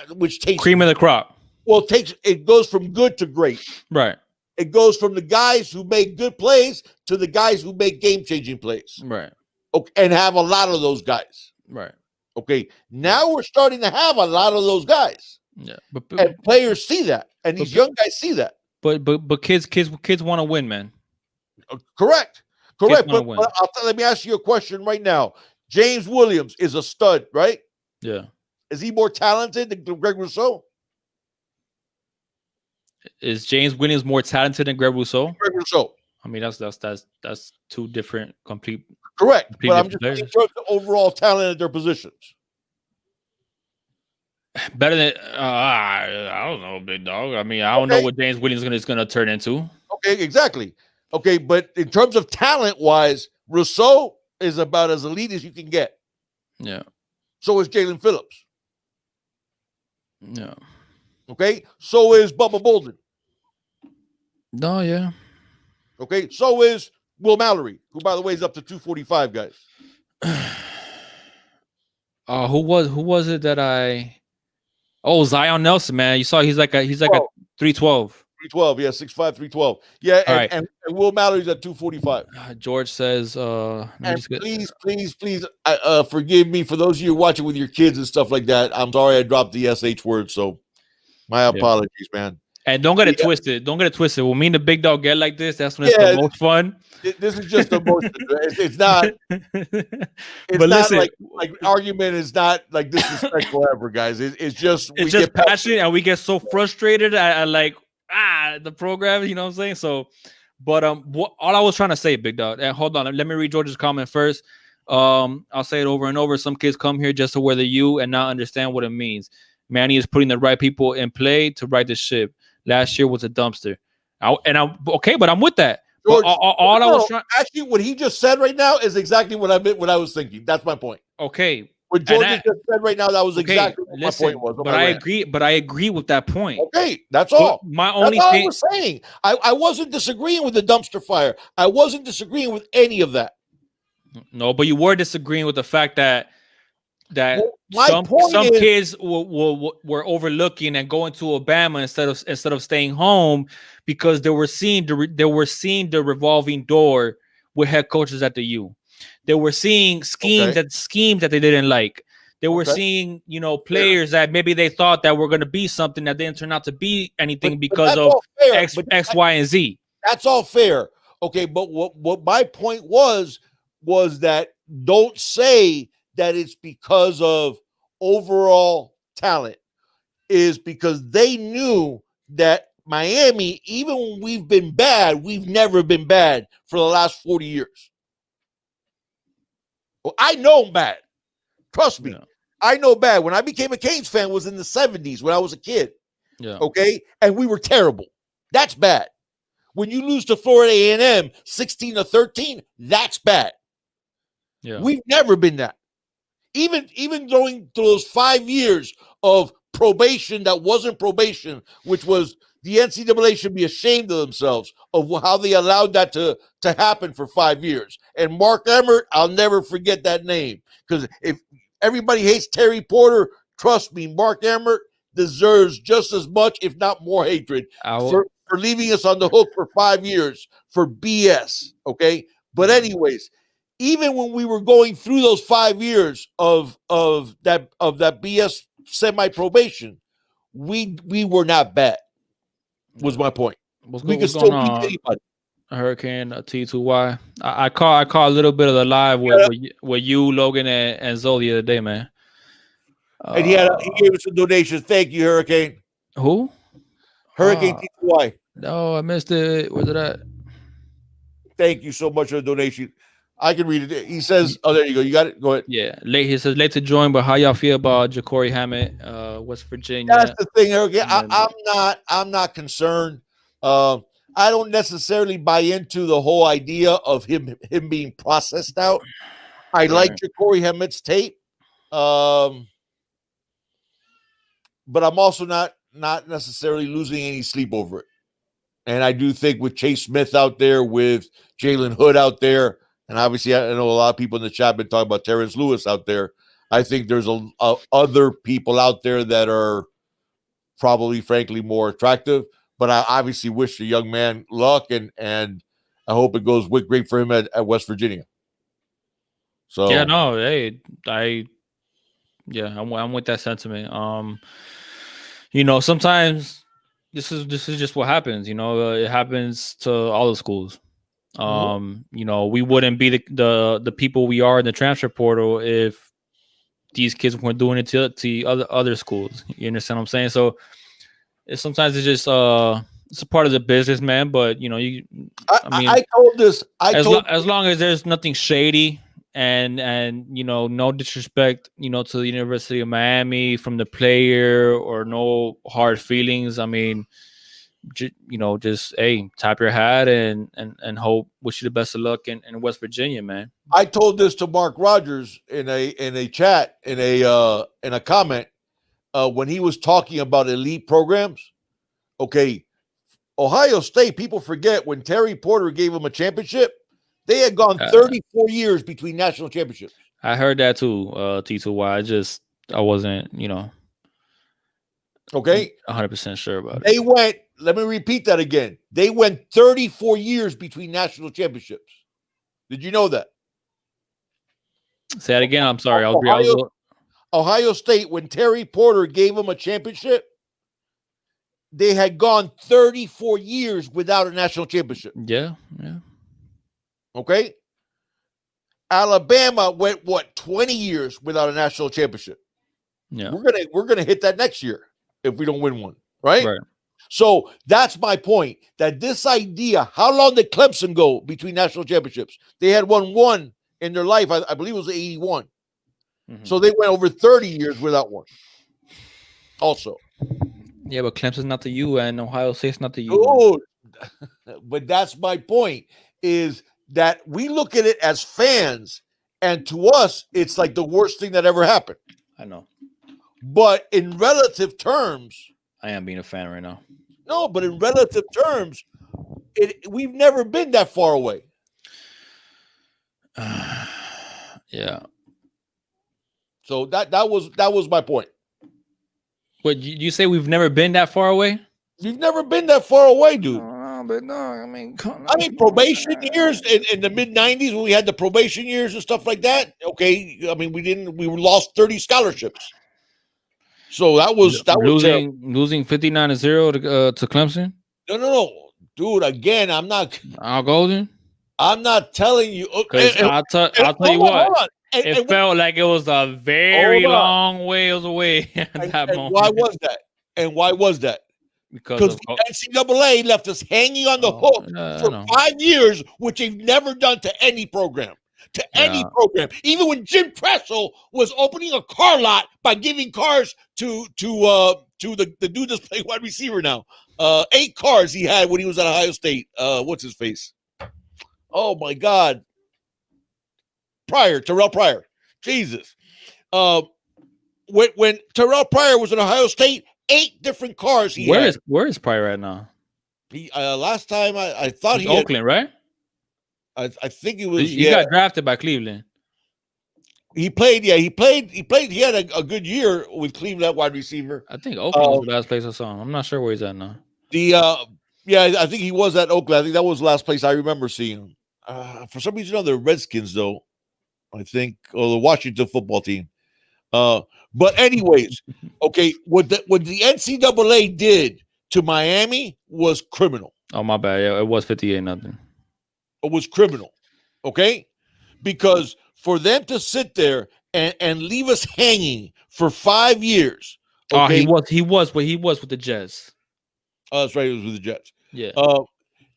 which takes cream of the crop. Well, it goes from good to great. Right. It goes from the guys who make good plays to the guys who make game-changing plays. Right. Okay, and have a lot of those guys. Right. Okay, now we're starting to have a lot of those guys. Yeah, and players see that, and these young guys see that. But kids want to win, man. Correct. But let me ask you a question right now. James Williams is a stud, right? Yeah. Is he more talented than Greg Rousseau? Is James Williams more talented than Greg Rousseau? Greg Rousseau. I mean, that's two different complete. Correct. Complete But I'm different just saying in players. terms of overall talent at their positions. Better than I don't know, big dog. I mean, I don't know what James Williams is gonna turn into. Okay, exactly. Okay, but in terms of talent wise, Rousseau is about as elite as you can get. Yeah. So is Jalen Phillips. Yeah. Okay. So is Bubba Bolden. No, yeah. Okay. So is Will Mallory, who by the way is up to 245, guys. Who was it that I? Oh, Zion Nelson, man. You saw he's like a 312. 312, yeah, 6'5", 312. Yeah, and Will Mallory's at 245. George says, please, forgive me for those of you watching with your kids and stuff like that. I'm sorry I dropped the SH word, so my apologies, man. And don't get it twisted. Don't get it twisted. When me and the big dog get like this, that's when it's the most fun. This is just emotion. It's not. It's but not listen, like argument is not like disrespectful ever, guys. It's just passionate and we get so frustrated at like the program. You know what I'm saying? So, but all I was trying to say, big dog. And hold on, let me read George's comment first. I'll say it over and over. Some kids come here just to wear the U and not understand what it means. Manny is putting the right people in play to right the ship. Last year was a dumpster. I'm okay, but I'm with that. George, all I was trying, actually, what he just said right now is exactly what I was thinking. That's my point. Okay. What George just said right now, that was exactly what my point was. But I agree with that point. Okay, that's all. My only thing I was saying. I wasn't disagreeing with the dumpster fire. I wasn't disagreeing with any of that. No, but you were disagreeing with the fact that some kids were overlooking and going to Obama instead of staying home because they were seeing the revolving door with head coaches at the U. They were seeing schemes that they didn't like. They were seeing, players that maybe they thought that were going to be something that didn't turn out to be anything because of X, Y, and Z. That's all fair. Okay, but what my point was that don't say that it's because of overall talent, is because they knew that Miami, even when we've been bad, we've never been bad for the last 40 years. Well, I know bad. Trust me. Yeah. I know bad. When I became a Canes fan was in the 70s when I was a kid. Yeah. Okay? And we were terrible. That's bad. When you lose to Florida A&M 16-13, that's bad. Yeah. We've never been that. Even going through those 5 years of probation that wasn't probation, which was the NCAA should be ashamed of themselves of how they allowed that to happen for 5 years. And Mark Emmert, I'll never forget that name, because if everybody hates Terry Porter, trust me, Mark Emmert deserves just as much, if not more, hatred for leaving us on the hook for 5 years for BS. Okay, but anyways. Even when we were going through those 5 years of that BS semi-probation, we were not bad. Was my point. We could still beat anybody. Hurricane T2Y. I caught a little bit of the live with you, Logan, and Zoe the other day, man. And he gave us a donation. Thank you, Hurricane. Who? Hurricane T2Y. No, I missed it. Where's it at? Thank you so much for the donation. I can read it. He says, "Oh, there you go. You got it. Go ahead." Yeah, late. He says late to join, but how y'all feel about Ja'Cory Hammett, West Virginia? That's the thing, Eric. I'm not concerned. I don't necessarily buy into the whole idea of him being processed out. I like Ja'Cory Hammett's tape, but I'm also not necessarily losing any sleep over it. And I do think with Chase Smith out there, with Jalen Hood out there. And obviously, I know a lot of people in the chat have been talking about Terrence Lewis out there. I think there's other people out there that are probably, frankly, more attractive. But I obviously wish the young man luck, and I hope it goes great for him at West Virginia. So yeah, no, hey, I'm with that sentiment. Sometimes this is just what happens. It happens to all the schools. We wouldn't be the people we are in the transfer portal if these kids weren't doing it to other schools. You understand what I'm saying? So sometimes it's just it's a part of the business, man. But I mean, I told this. as long as there's nothing shady and no disrespect, to the University of Miami from the player or no hard feelings. I mean, just hey, tap your hat and hope. Wish you the best of luck in West Virginia, man. I told this to Mark Rogers in a chat in a comment when he was talking about elite programs. Okay, Ohio State, people forget when Terry Porter gave them a championship, they had gone 34 years between national championships. I heard that too, T2Y. I wasn't, okay, 100% sure about it. They went, let me repeat that again. They went 34 years between national championships. Did you know that? Say that again. I'm sorry. Ohio State, when Terry Porter gave them a championship, they had gone 34 years without a national championship. Yeah. Okay. Alabama went 20 years without a national championship. Yeah. We're gonna hit that next year if we don't win one, right? Right. So that's my point. That this idea, how long did Clemson go between national championships? They had won one in their life. I believe it was 81. Mm-hmm. So they went over 30 years without one. Also. Yeah, but Clemson's not the U and Ohio State's not the U. But that's my point, is that we look at it as fans, and to us, it's like the worst thing that ever happened. I know. But in relative terms, I am being a fan right now. No, but in relative terms, we've never been that far away. Yeah. So that was my point. What you say? We've never been that far away? You've never been that far away, dude. But no, I mean, probation years in the mid '90s when we had the probation years and stuff like that. Okay, I mean, we lost 30 scholarships. So that was losing 59-0 to Clemson. No, dude. Again, I'm not. Al Golden. I'm not telling you. I'll tell you what. It felt like it was a very long ways away at that moment. Why was that? And why was that? Because the NCAA left us hanging on the hook for 5 years, which they've never done to any program. Any program. Even when Jim Pressel was opening a car lot by giving cars to the dude that's playing wide receiver now. 8 cars he had when he was at Ohio State. What's his face? Oh my God. Terrell Pryor. Jesus. When Terrell Pryor was at Ohio State, 8 different cars he had. Where is Pryor right now? He last time I thought he Oakland, right? I think it was. He got drafted by Cleveland. He played. Yeah, he played. He had a good year with Cleveland at wide receiver. I think Oakland was the last place I saw him. I'm not sure where he's at now. I think he was at Oakland. I think that was the last place I remember seeing him. For some reason, the Redskins, though, I think, or the Washington football team. But anyways, okay, what the NCAA did to Miami was criminal. Oh, my bad. Yeah, it was 58-0. It was criminal, okay? Because for them to sit there and leave us hanging for 5 years. Okay? He was with the Jets. Oh, that's right. It was with the Jets. Yeah.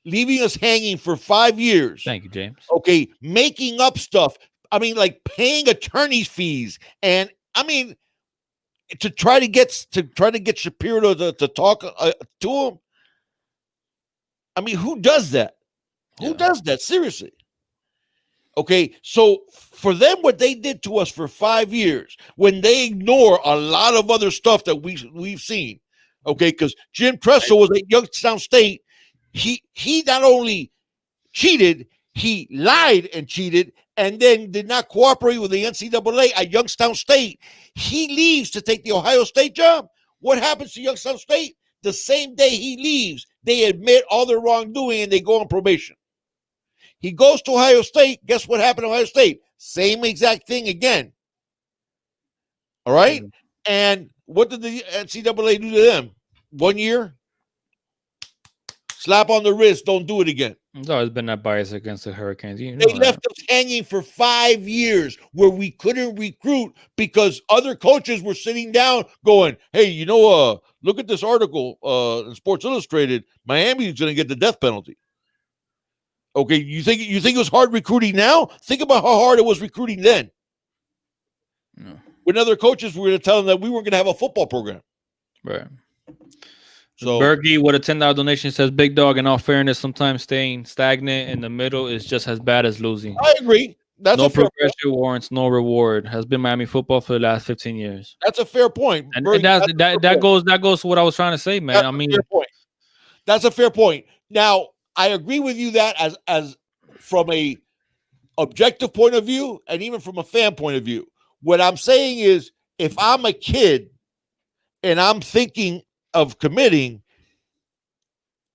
Leaving us hanging for 5 years. Thank you, James. Okay, making up stuff. I mean, like paying attorney's fees, and I mean, to try to get Shapiro to talk to him. I mean, who does that? Who does that? Seriously. Okay, so for them, what they did to us for 5 years, when they ignore a lot of other stuff that we've seen, okay, because Jim Tressel was at Youngstown State. He not only cheated, he lied and cheated, and then did not cooperate with the NCAA at Youngstown State. He leaves to take the Ohio State job. What happens to Youngstown State? The same day he leaves, they admit all their wrongdoing and they go on probation. He goes to Ohio State. Guess what happened to Ohio State? Same exact thing again. All right? Mm-hmm. And what did the NCAA do to them? 1 year? Slap on the wrist. Don't do it again. There's always been that bias against the Hurricanes. You They know that. left us hanging for 5 years where we couldn't recruit because other coaches were sitting down going, hey, look at this article in Sports Illustrated. Miami's going to get the death penalty. Okay, you think it was hard recruiting now? Think about how hard it was recruiting then. No. When other coaches were going to tell them that we weren't going to have a football program. Right. So Bergie with a $10 donation says, "Big dog. In all fairness, sometimes staying stagnant in the middle is just as bad as losing. I agree. That's No a fair progression point. warrants no reward. Has been Miami football for the last 15 years. That's a fair point. And Bergie, that goes to what I was trying to say, man. That's I mean, a fair point. That's a fair point. Now, I agree with you that as from a objective point of view and even from a fan point of view. What I'm saying is, if I'm a kid and I'm thinking of committing,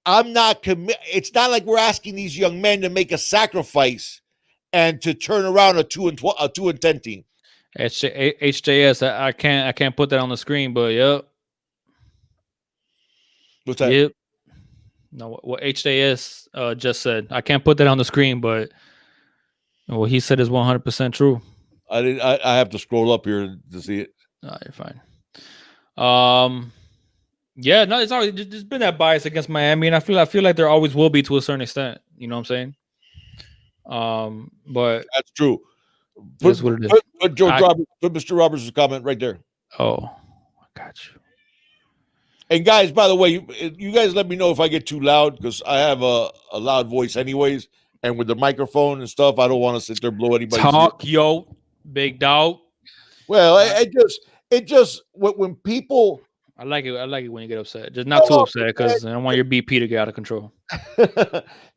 I'm not commit. It's not like we're asking these young men to make a sacrifice and to turn around a 2-10 team. HJS, I can't put that on the screen, but yep. What's that? Yep. No, what HJS just said. I can't put that on the screen, but what he said is 100% true. I have to scroll up here to see it. No, you're fine. Yeah, no, it's always there's been that bias against Miami, and I feel like there always will be to a certain extent. You know what I'm saying? But that's true. That's what it is. Put Mr. Roberts' comment right there. Oh, I got you. And guys, by the way, you guys let me know if I get too loud because I have a loud voice anyways, and with the microphone and stuff, I don't want to sit there and blow anybody's talk, ear. yo, big dog. Well, it just when people. I like it when you get upset. Just not too upset because I don't want your BP to get out of control.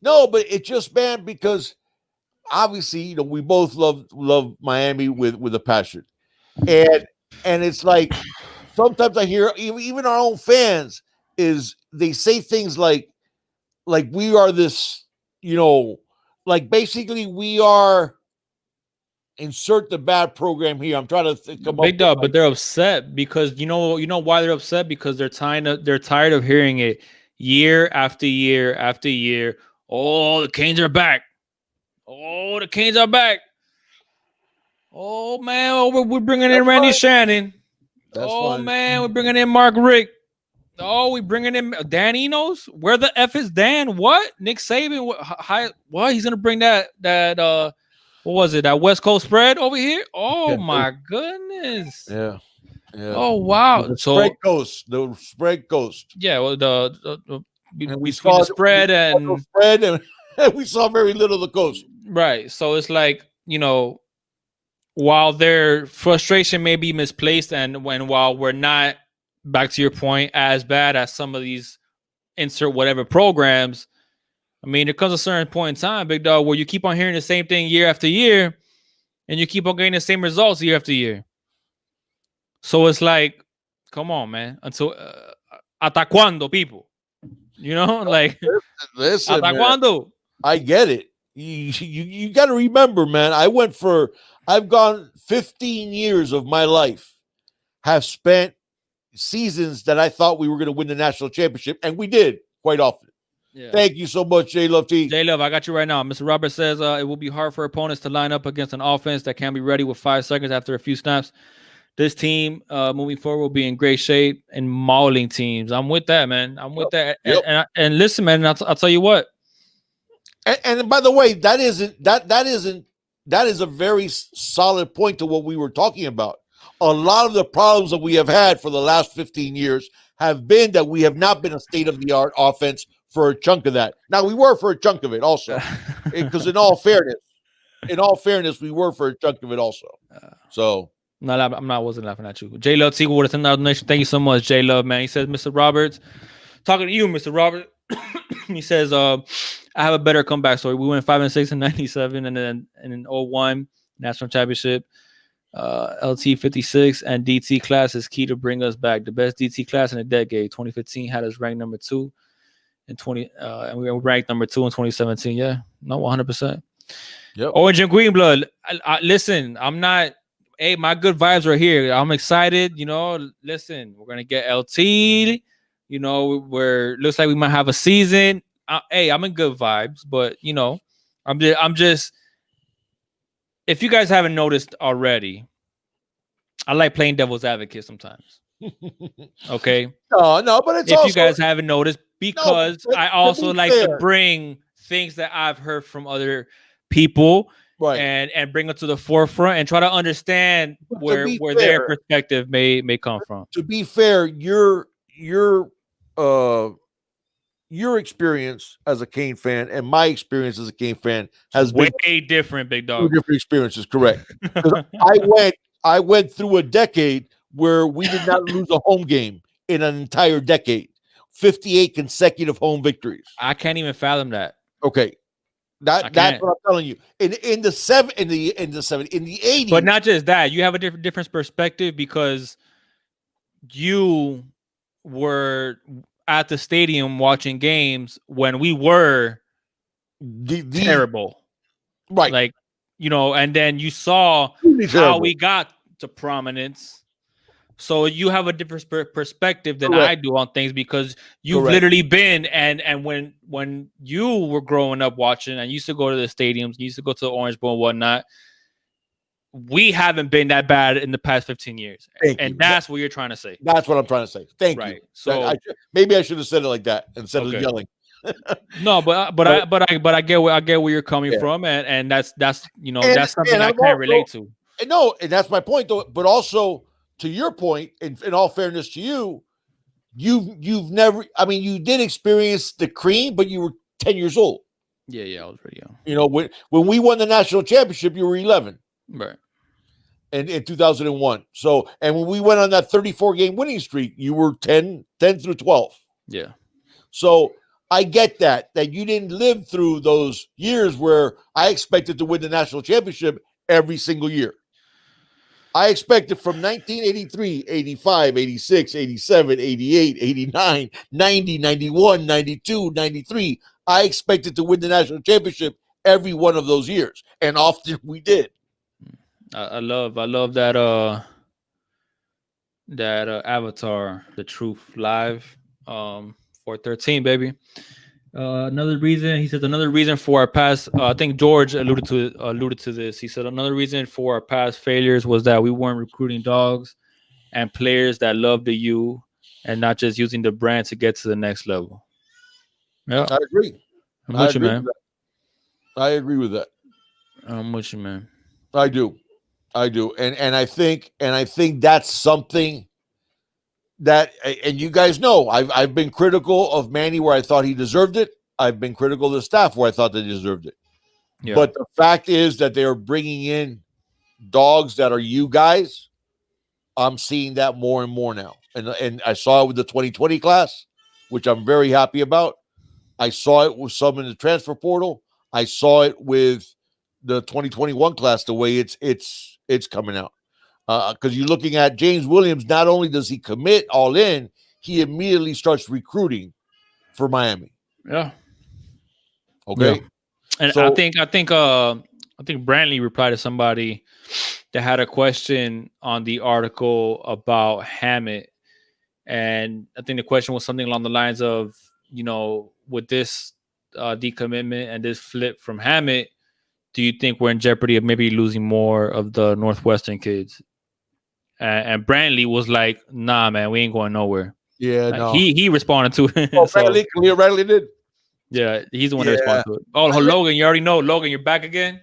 No, but it just, man, because obviously, we both love Miami with a passion. And it's like sometimes I hear even our own fans they say things like we are this, like basically we are insert the bad program here. I'm trying to come big dog, but they're upset because you know why they're upset, because they're tired of hearing it year after year after year. Oh, the Canes are back. Oh, the Canes are back. Oh man, we're bringing in Randy Shannon. Man, we're bringing in Mark Richt. Oh, we bringing in Dan Enos. Where the F is Dan? What? Nick Saban? What? He's gonna bring that what was it? That West Coast spread over here? Oh my goodness. Yeah. Oh wow. The spread coast. Yeah. Well, we saw the spread and we saw very little of the coast. Right. So it's like, while their frustration may be misplaced, and while we're not, back to your point, as bad as some of these insert whatever programs, I mean, there comes a certain point in time, big dog, where you keep on hearing the same thing year after year, and you keep on getting the same results year after year. So it's like, come on, man. Until hasta cuando, people? Like, listen, hasta cuando? I get it. You got to remember, man. I've gone 15 years of my life, have spent seasons that I thought we were going to win the national championship, and we did quite often. Yeah. Thank you so much, J Love T. J Love, I got you right now. Mr. Roberts says it will be hard for opponents to line up against an offense that can be ready with 5 seconds after a few snaps. This team moving forward will be in great shape and mauling teams. I'm with that, man. I'm with that. Yep. And listen, man, I'll tell you what. And by the way, that is a very solid point to what we were talking about. A lot of the problems that we have had for the last 15 years have been that we have not been a state-of-the-art offense for a chunk of that. Now, we were for a chunk of it also, because in all fairness, we were for a chunk of it also. So. No, I wasn't laughing at you. J Love T with a $10 donation. Thank you so much, J Love, man. He says, Mr. Roberts, talking to you, Mr. Robert. He says, I have a better comeback story. We went 5-6 in '97, and then in 01 national championship. LT 56 and DT class is key to bring us back. The best DT class in a decade. 2015 had us ranked number 2 in and we were ranked number 2 in 2017. Yeah, no, 100%. Yep. Orange and green blood. Listen, I'm not. Hey, my good vibes are here. I'm excited. Listen, we're gonna get LT. Looks like we might have a season. hey, I'm in good vibes, but I'm just. If you guys haven't noticed already, I like playing devil's advocate sometimes. Okay. No, but it's If you also guys haven't noticed, no. because But I to also be like to fair, bring things that I've heard from other people right? and bring it to the forefront and try to understand But where their perspective may come from. to be fair, uh your experience as a Kane fan and my experience as a Kane fan has Way been different, big two dog. different experiences. Correct? Because I went through a decade where we did not lose a home game in an entire decade. 58 consecutive home victories. I can't even fathom that. Okay. I That's can't. what I'm telling you. In the 80s. But not just that, you have a different perspective because you were at the stadium watching games when we were terrible. Right. Like, and then you saw Really how terrible. we got to prominence. So you have a different perspective than Correct. I do on things because you've Correct. literally been and when you were growing up watching and used to go to the stadiums, used to go to the Orange Bowl and whatnot, we haven't been that bad in the past 15 years. Thank and you. that's what you're trying to say. That's what I'm trying to say. Thank you. Right. So maybe I should have said it like that instead of Okay. yelling. No, but I get where you're coming Yeah. from, and that's that's And something I I'm can't also- relate to. No, and that's my point though. But also to your point, in all fairness to you, you've never. I mean, you did experience the cream, but you were 10 years old. Yeah, I was pretty young. You know, when we won the national championship, you were 11. Right. In 2001. So, and when we went on that 34 game winning streak, you were 10 through 12. Yeah. So I get that you didn't live through those years where I expected to win the national championship every single year. I expected from 1983, 85, 86, 87, 88, 89, 90, 91, 92, 93. I expected to win the national championship every one of those years. And often we did. I love that Avatar, The Truth Live, 413, baby. Another reason for our past. I think George alluded to this. He said another reason for our past failures was that we weren't recruiting dogs and players that love the U, and not just using the brand to get to the next level. Yeah, I agree. I'm with you, man. I agree with that. I'm with you, man. I do, and I think that's something that, and you guys know, I've been critical of Manny where I thought he deserved it. I've been critical of the staff where I thought they deserved it. Yeah. But the fact is that they are bringing in dogs that are you guys. I'm seeing that more and more now, and I saw it with the 2020 class, which I'm very happy about. I saw it with some in the transfer portal. I saw it with the 2021 class, the way it's coming out. Because you're looking at James Williams, not only does he commit all in, he immediately starts recruiting for Miami. Yeah. Okay. Yeah. And so, I think Brantley replied to somebody that had a question on the article about Hammett. And I think the question was something along the lines of, with this decommitment and this flip from Hammett, do you think we're in jeopardy of maybe losing more of the Northwestern kids? And Brantley was like, "Nah, man, we ain't going nowhere." Yeah, no. He responded to it. Oh, Brantley did. Yeah, he's the one that responded to it. Oh, Logan, you already know. Logan, you're back again.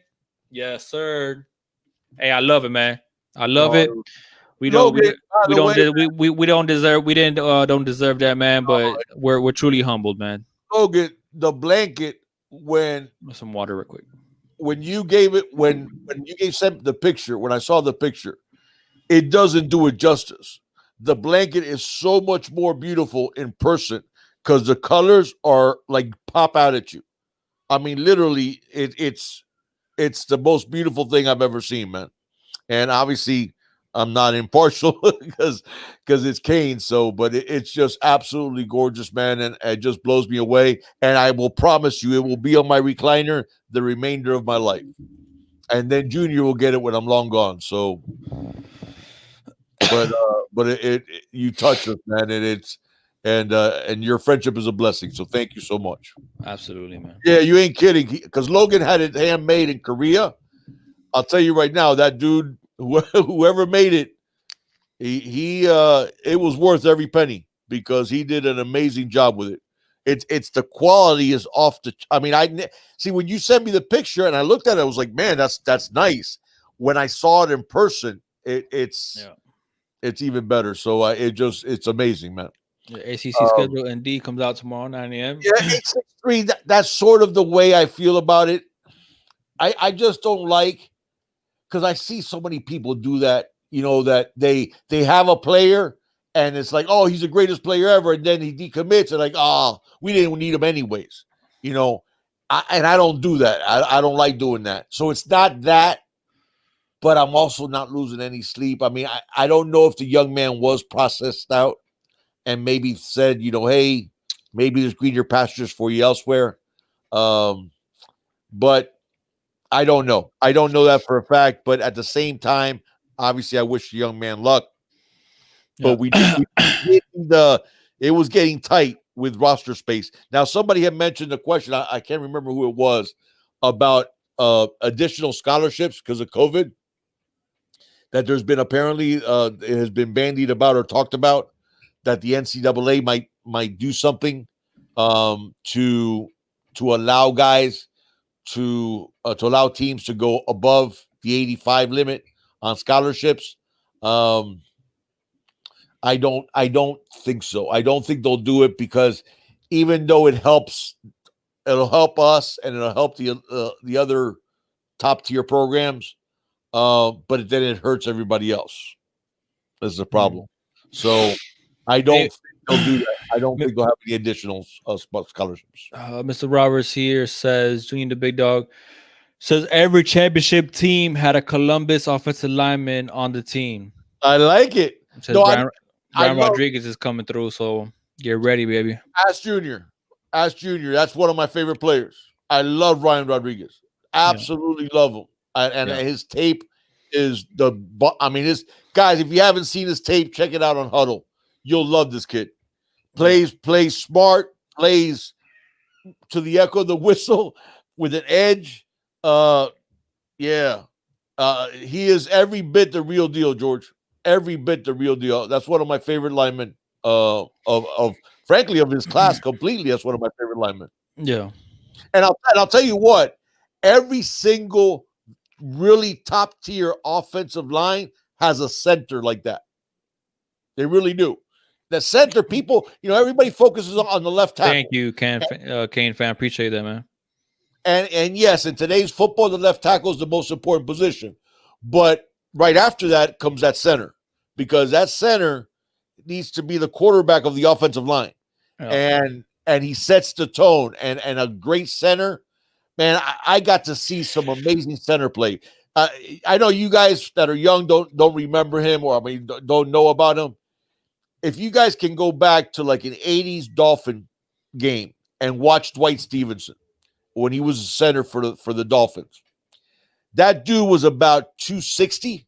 Yes, sir. Hey, I love it, man. I love it. We don't deserve that, man. But we're truly humbled, man. Logan, the blanket when some water real quick. When you gave it when you gave sent the picture, when I saw the picture, it doesn't do it justice. The blanket is so much more beautiful in person because the colors are like pop out at you. I mean, literally, it's the most beautiful thing I've ever seen, man. And obviously, I'm not impartial because it's Kane. So, but it's just absolutely gorgeous, man, and it just blows me away. And I will promise you, it will be on my recliner the remainder of my life. And then Junior will get it when I'm long gone. So, but you touch us, man, and and your friendship is a blessing. So thank you so much. Absolutely, man. Yeah, you ain't kidding. Because Logan had it handmade in Korea. I'll tell you right now, that dude, whoever made it, it was worth every penny because he did an amazing job with it. It's the quality is off the. I mean, see when you sent me the picture and I looked at it, I was like, man, that's nice. When I saw it in person, it's even better. So it's amazing, man. The ACC schedule ND comes out tomorrow 9 a.m. Yeah, 863. That's sort of the way I feel about it. I just don't like because I see so many people do that. You know that they have a player and it's like, oh, he's the greatest player ever, and then he decommits and like, oh, we didn't need him anyways. You know, and I don't do that. I don't like doing that. So it's not that, but I'm also not losing any sleep. I mean, I don't know if the young man was processed out and maybe said, you know, hey, maybe there's greener pastures for you elsewhere. But I don't know. I don't know that for a fact. But at the same time, obviously, I wish the young man luck. But it was getting tight with roster space. Now, somebody had mentioned a question. I can't remember who it was about additional scholarships because of COVID. That there's been apparently it has been bandied about or talked about that the NCAA might do something to allow guys to allow teams to go above the 85 limit on scholarships. I don't think so. I don't think they'll do it because even though it'll help us and it'll help the other top tier programs, but then it hurts everybody else. That's the problem. So I don't think they'll do that. I don't think they'll have any additional scholarships. Mr. Roberts here says, Junior the Big Dog says every championship team had a Columbus offensive lineman on the team. I like it. It says Brian Rodriguez is coming through, so get ready, baby. Ask Junior. That's one of my favorite players. I love Ryan Rodriguez. Absolutely love him. And his tape is his guys. If you haven't seen his tape, check it out on Huddle. You'll love this kid. Plays smart. Plays to the echo of the whistle with an edge. He is every bit the real deal, George. Every bit the real deal. That's one of my favorite linemen. Frankly, of his class completely. That's one of my favorite linemen. Yeah. And I'll tell you what. Every single really top tier offensive line has a center like that. They really do. The center people, everybody focuses on the left tackle. Thank you, Kane fan. Appreciate that, man. And yes, in today's football, the left tackle is the most important position. But right after that comes that center, because that center needs to be the quarterback of the offensive line. Yeah. And he sets the tone. And a great center, man, I got to see some amazing center play. I know you guys that are young don't remember him, or don't know about him. If you guys can go back to like an 80s Dolphin game and watch Dwight Stevenson when he was a center for the Dolphins, that dude was about 260.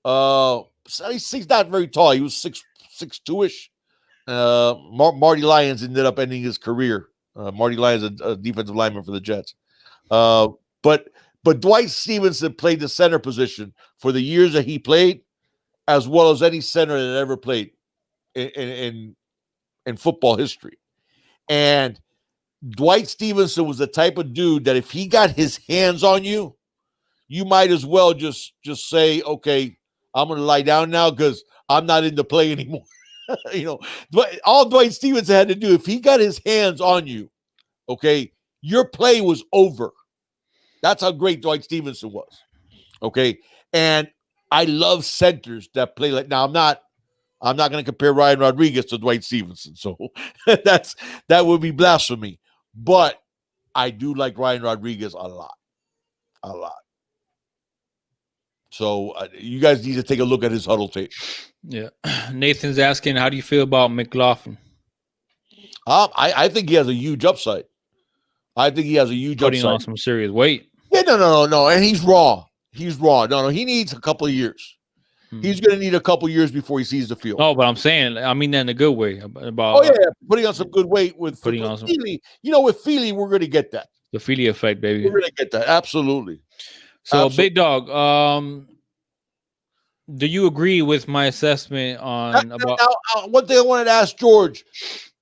He's not very tall. He was 6'2"ish. Marty Lyons ended up ending his career. Marty Lyons, a defensive lineman for the Jets. But Dwight Stevenson played the center position for the years that he played, as well as any center that ever played in football history. And Dwight Stevenson was the type of dude that if he got his hands on you, you might as well just say, okay, I'm going to lie down now because I'm not in the play anymore. All Dwight Stevenson had to do, if he got his hands on you, okay, your play was over. That's how great Dwight Stevenson was. Okay. And I love centers that play like, now I'm not going to compare Ryan Rodriguez to Dwight Stevenson. So that would be blasphemy. But I do like Ryan Rodriguez a lot. So you guys need to take a look at his Huddle tape. Yeah. Nathan's asking, how do you feel about McLaughlin? I think he has a huge upside. Putting on some serious weight. Yeah, no. And he's raw. No, he needs a couple of years. He's going to need a couple years before he sees the field. No, but I'm saying, I mean that in a good way. About Putting on some good weight with Feely. With Feely, we're going to get that. The Feely effect, baby. We're going to get that. Absolutely. So, Big Dog, do you agree with my assessment on one thing I wanted to ask George,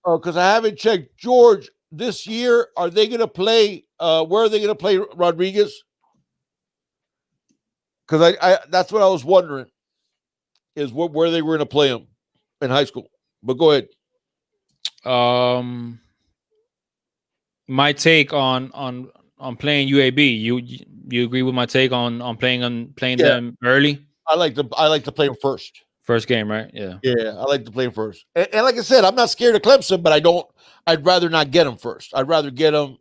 because I haven't checked. George, this year, are they going to play? Where are they going to play Rodriguez? Because I that's what I was wondering, is where they were going to play him in high school. But go ahead. My take on playing UAB. You agree with my take on playing them early? I like to play them first. First game, right? Yeah. Yeah, I like to play them first. And like I said, I'm not scared of Clemson, but I'd rather not get them first. I'd rather get them,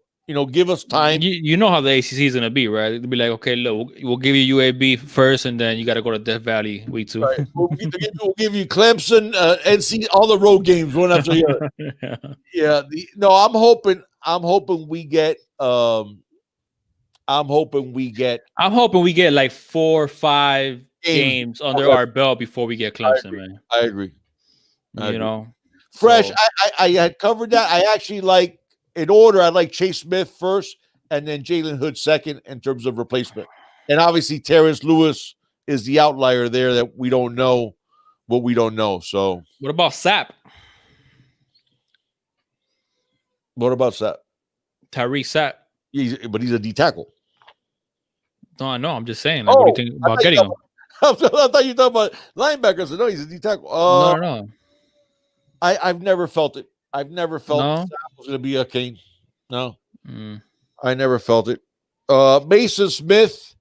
give us time. You know how the ACC is going to be, right? It'll be like, okay, look, we'll give you UAB first, and then you got to go to Death Valley week 2. Right. We'll give you Clemson, NC, all the road games one after the other. Yeah. I'm hoping we get. I'm hoping we get like 4 or 5 games under our belt before we get Clemson, man. I agree. Fresh. So. I had covered that. I actually like, in order, I like Chase Smith first and then Jalen Hood second in terms of replacement. And obviously Terrence Lewis is the outlier there that we don't know what we don't know. So what about Sapp? What about Sapp? Tyree Sapp. But he's a D tackle. No, I know. I'm just saying. Like, what do you think about getting him? I thought you were talking about linebackers. No, he's a D tackle. No. I've never felt it. I've never felt Sapp was going to be a Kane. No. I never felt it. Mason Smith,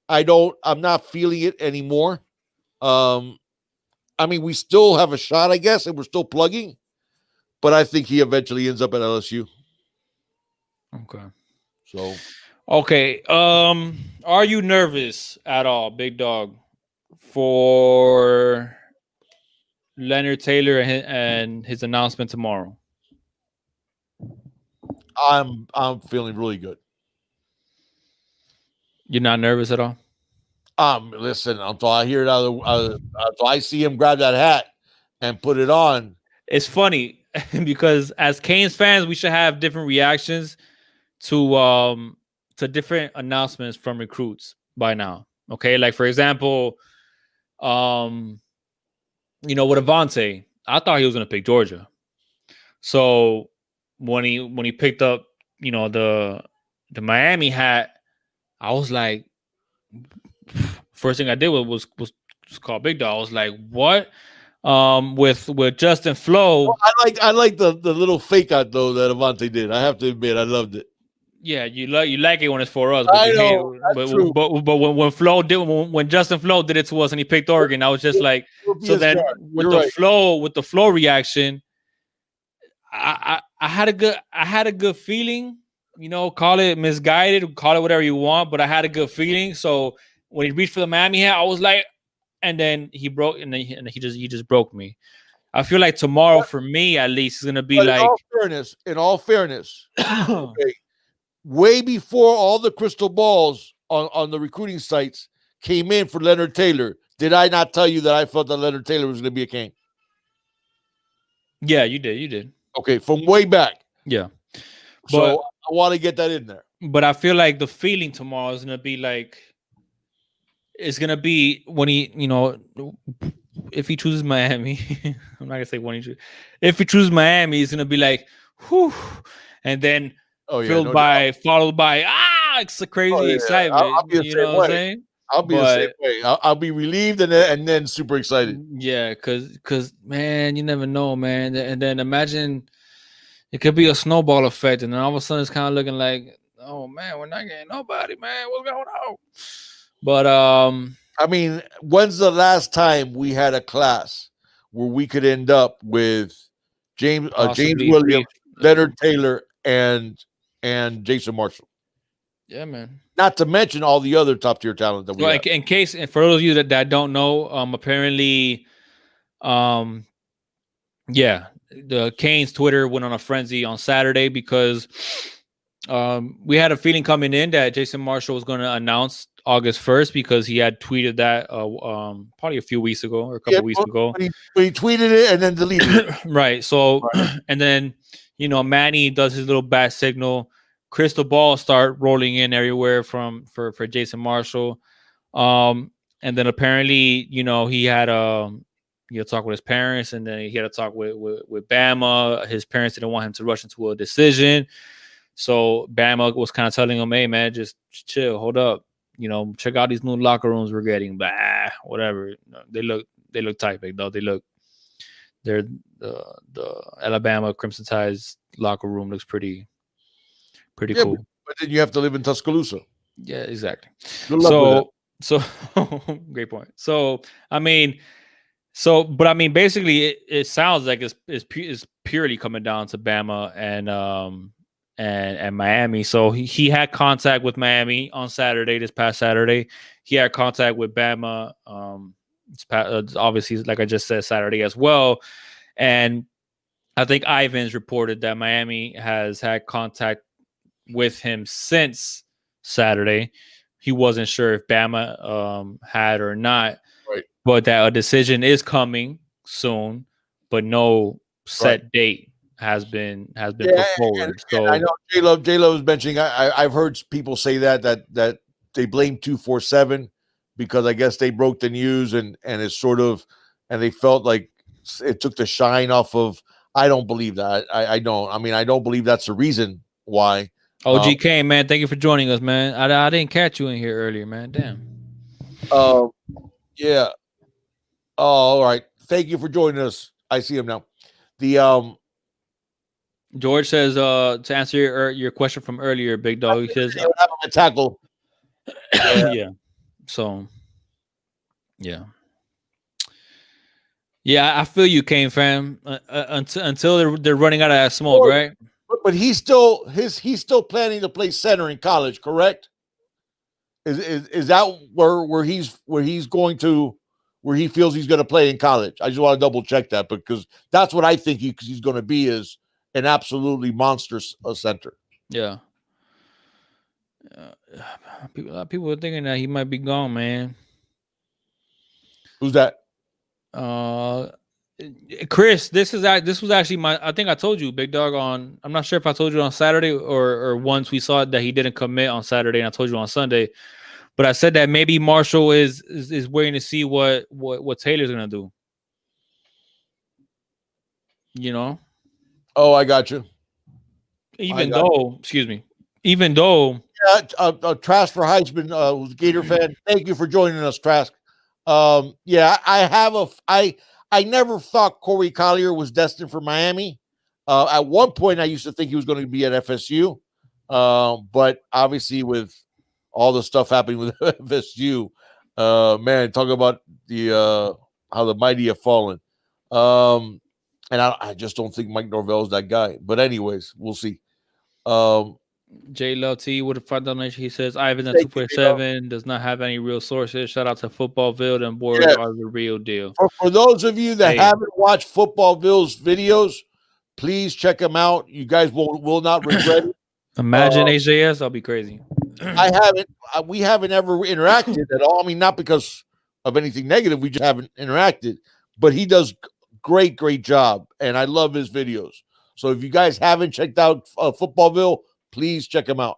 I'm not feeling it anymore. We still have a shot, I guess, and we're still plugging, but I think he eventually ends up at LSU. Okay. So. Okay. Are you nervous at all, Big Dog, for Leonard Taylor and his announcement tomorrow? I'm feeling really good. You're not nervous at all? Listen, until I hear it until I see him grab that hat and put it on. It's funny because as Canes fans, we should have different reactions to different announcements from recruits by now. Okay, like for example, with Avante, I thought he was going to pick Georgia. So when he picked up, the Miami hat, I was like, first thing I did was call Big Dog. I was like, what? With Justin Flo. Well, I like the little fake out though that Avante did. I have to admit, I loved it. Yeah, you like it when it's for us. But I know, but when Justin Flo did it to us and he picked Oregon, I was just like, so then with the Flo reaction, I had a good feeling. Call it misguided, call it whatever you want, but I had a good feeling. So when he reached for the Miami hat, I was like, and then he broke, and he just broke me. I feel like tomorrow, for me at least, is gonna be like. In all fairness, okay, way before all the crystal balls on the recruiting sites came in for Leonard Taylor, did I not tell you that I felt that Leonard Taylor was going to be a King? Yeah, you did. Okay, from way back. Yeah. So I want to get that in there. But I feel like the feeling tomorrow is going to be like, it's going to be when he, if he chooses Miami, I'm not going to say when he chooses. If he chooses Miami, it's going to be like, whew. And then followed by, it's a crazy excitement. I'll be the same way. I'll be the same way. I'll be relieved and then super excited. Yeah, because man, you never know, man. And then imagine it could be a snowball effect, and then all of a sudden it's kind of looking like, oh man, we're not getting nobody, man. What's going on? But when's the last time we had a class where we could end up with James Williams, Leonard Taylor, and Jason Marshall? Yeah, man. Not to mention all the other top tier talent that we have. In case, and for those of you that don't know, apparently, the Canes Twitter went on a frenzy on Saturday because we had a feeling coming in that Jason Marshall was going to announce August 1st because he had tweeted that probably a few weeks ago or a couple weeks ago. He tweeted it and then deleted it. Right. So, and then, Manny does his little bat signal. Crystal balls start rolling in everywhere for Jason Marshall. And then apparently, he had talk with his parents, and then he had a talk with Bama. His parents didn't want him to rush into a decision. So Bama was kind of telling him, hey man, just chill, hold up. Check out these new locker rooms we're getting. Bah, whatever. They look tight, big dog. They're the Alabama Crimson Tide's locker room looks pretty cool. But then you have to live in Tuscaloosa. Yeah, exactly. Good luck with So great point. So basically it sounds like it's purely coming down to Bama and Miami. So he had contact with Miami on this past Saturday. He had contact with Bama. Obviously, like I just said, Saturday as well. And I think Ivan's reported that Miami has had contact with him since Saturday. He wasn't sure if Bama had or not, right. But that a decision is coming soon, but no set date has been put forward. So I know J-Lo was mentioning. I've heard people say that they blame 247 because I guess they broke the news and it's sort of, and they felt like it took the shine off of. I don't believe that. I don't. I mean, I don't believe that's the reason why. OG Kane, man, thank you for joining us, man. I didn't catch you in here earlier, man. Damn. Yeah. Oh, all right. Thank you for joining us. I see him now. The George says to answer your question from earlier, big dog. He says have a tackle. Yeah. So yeah. Yeah, I feel you, Kane fam. Until they're running out of that smoke, right? But he's still planning to play center in college, correct? Is that where he's going to, where he feels he's going to play in college? I just want to double check that because that's what I think he's going to be, is an absolutely monstrous center. Yeah. People are thinking that he might be gone, man. Who's that? Chris, this was actually I think I told you, big dog, I'm not sure if I told you on Saturday or once we saw that he didn't commit on Saturday, and I told you on Sunday, but I said that maybe Marshall is waiting to see what Taylor's gonna do. Oh, I got you. Even though Trask for Heisman was a Gator fan. Thank you for joining us, Trask. I never thought Corey Collier was destined for Miami. At one point, I used to think he was going to be at FSU. But obviously with all the stuff happening with FSU, man, talk about how the mighty have fallen. And I just don't think Mike Norvell is that guy. But anyways, we'll see. J Love T with a $5 he says Ivan at 247 does not have any real sources. Shout out to Footballville and boards are the real deal. For those of you that haven't watched Footballville's videos, please check them out. You guys will not regret it. Imagine HJS, I'll be crazy. We haven't ever interacted at all. I mean, not because of anything negative, we just haven't interacted. But he does great job, and I love his videos. So if you guys haven't checked out Footballville, please check him out.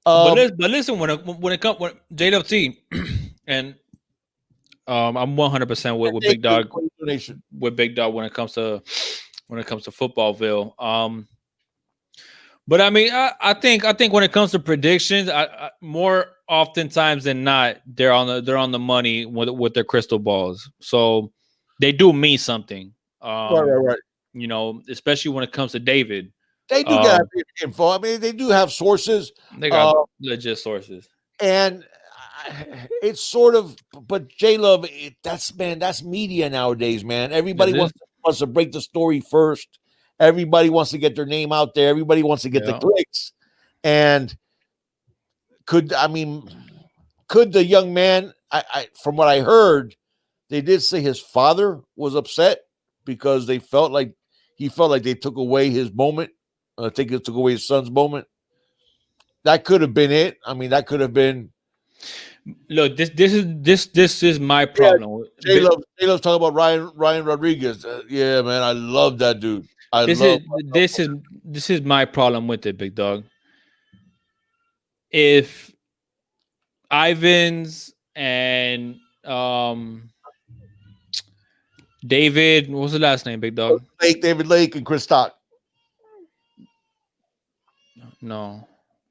But listen, when it comes JWT, and I'm 100% with Big Dog. With Big Dog when it comes to Footballville. But I mean, I think when it comes to predictions, I more oftentimes than not, they're on the money with their crystal balls. So they do mean something. Right. Especially when it comes to David. They do have info. I mean, they do have sources. They got legit sources. And it's sort of, but J-Love, that's media nowadays, man. Everybody wants to break the story first. Everybody wants to get their name out there. Everybody wants to get the clicks. And could the young man, I from what I heard, they did say his father was upset because he felt like they took away his moment. I think it took away his son's moment. that could have been it. I mean, that could have been. Look, this is my problem. J Love's talking about Ryan Rodriguez. Yeah, man, I love that dude. This is my problem with it, big dog. If Ivans and David, what was the last name, big dog? David Lake and Chris Stock. No,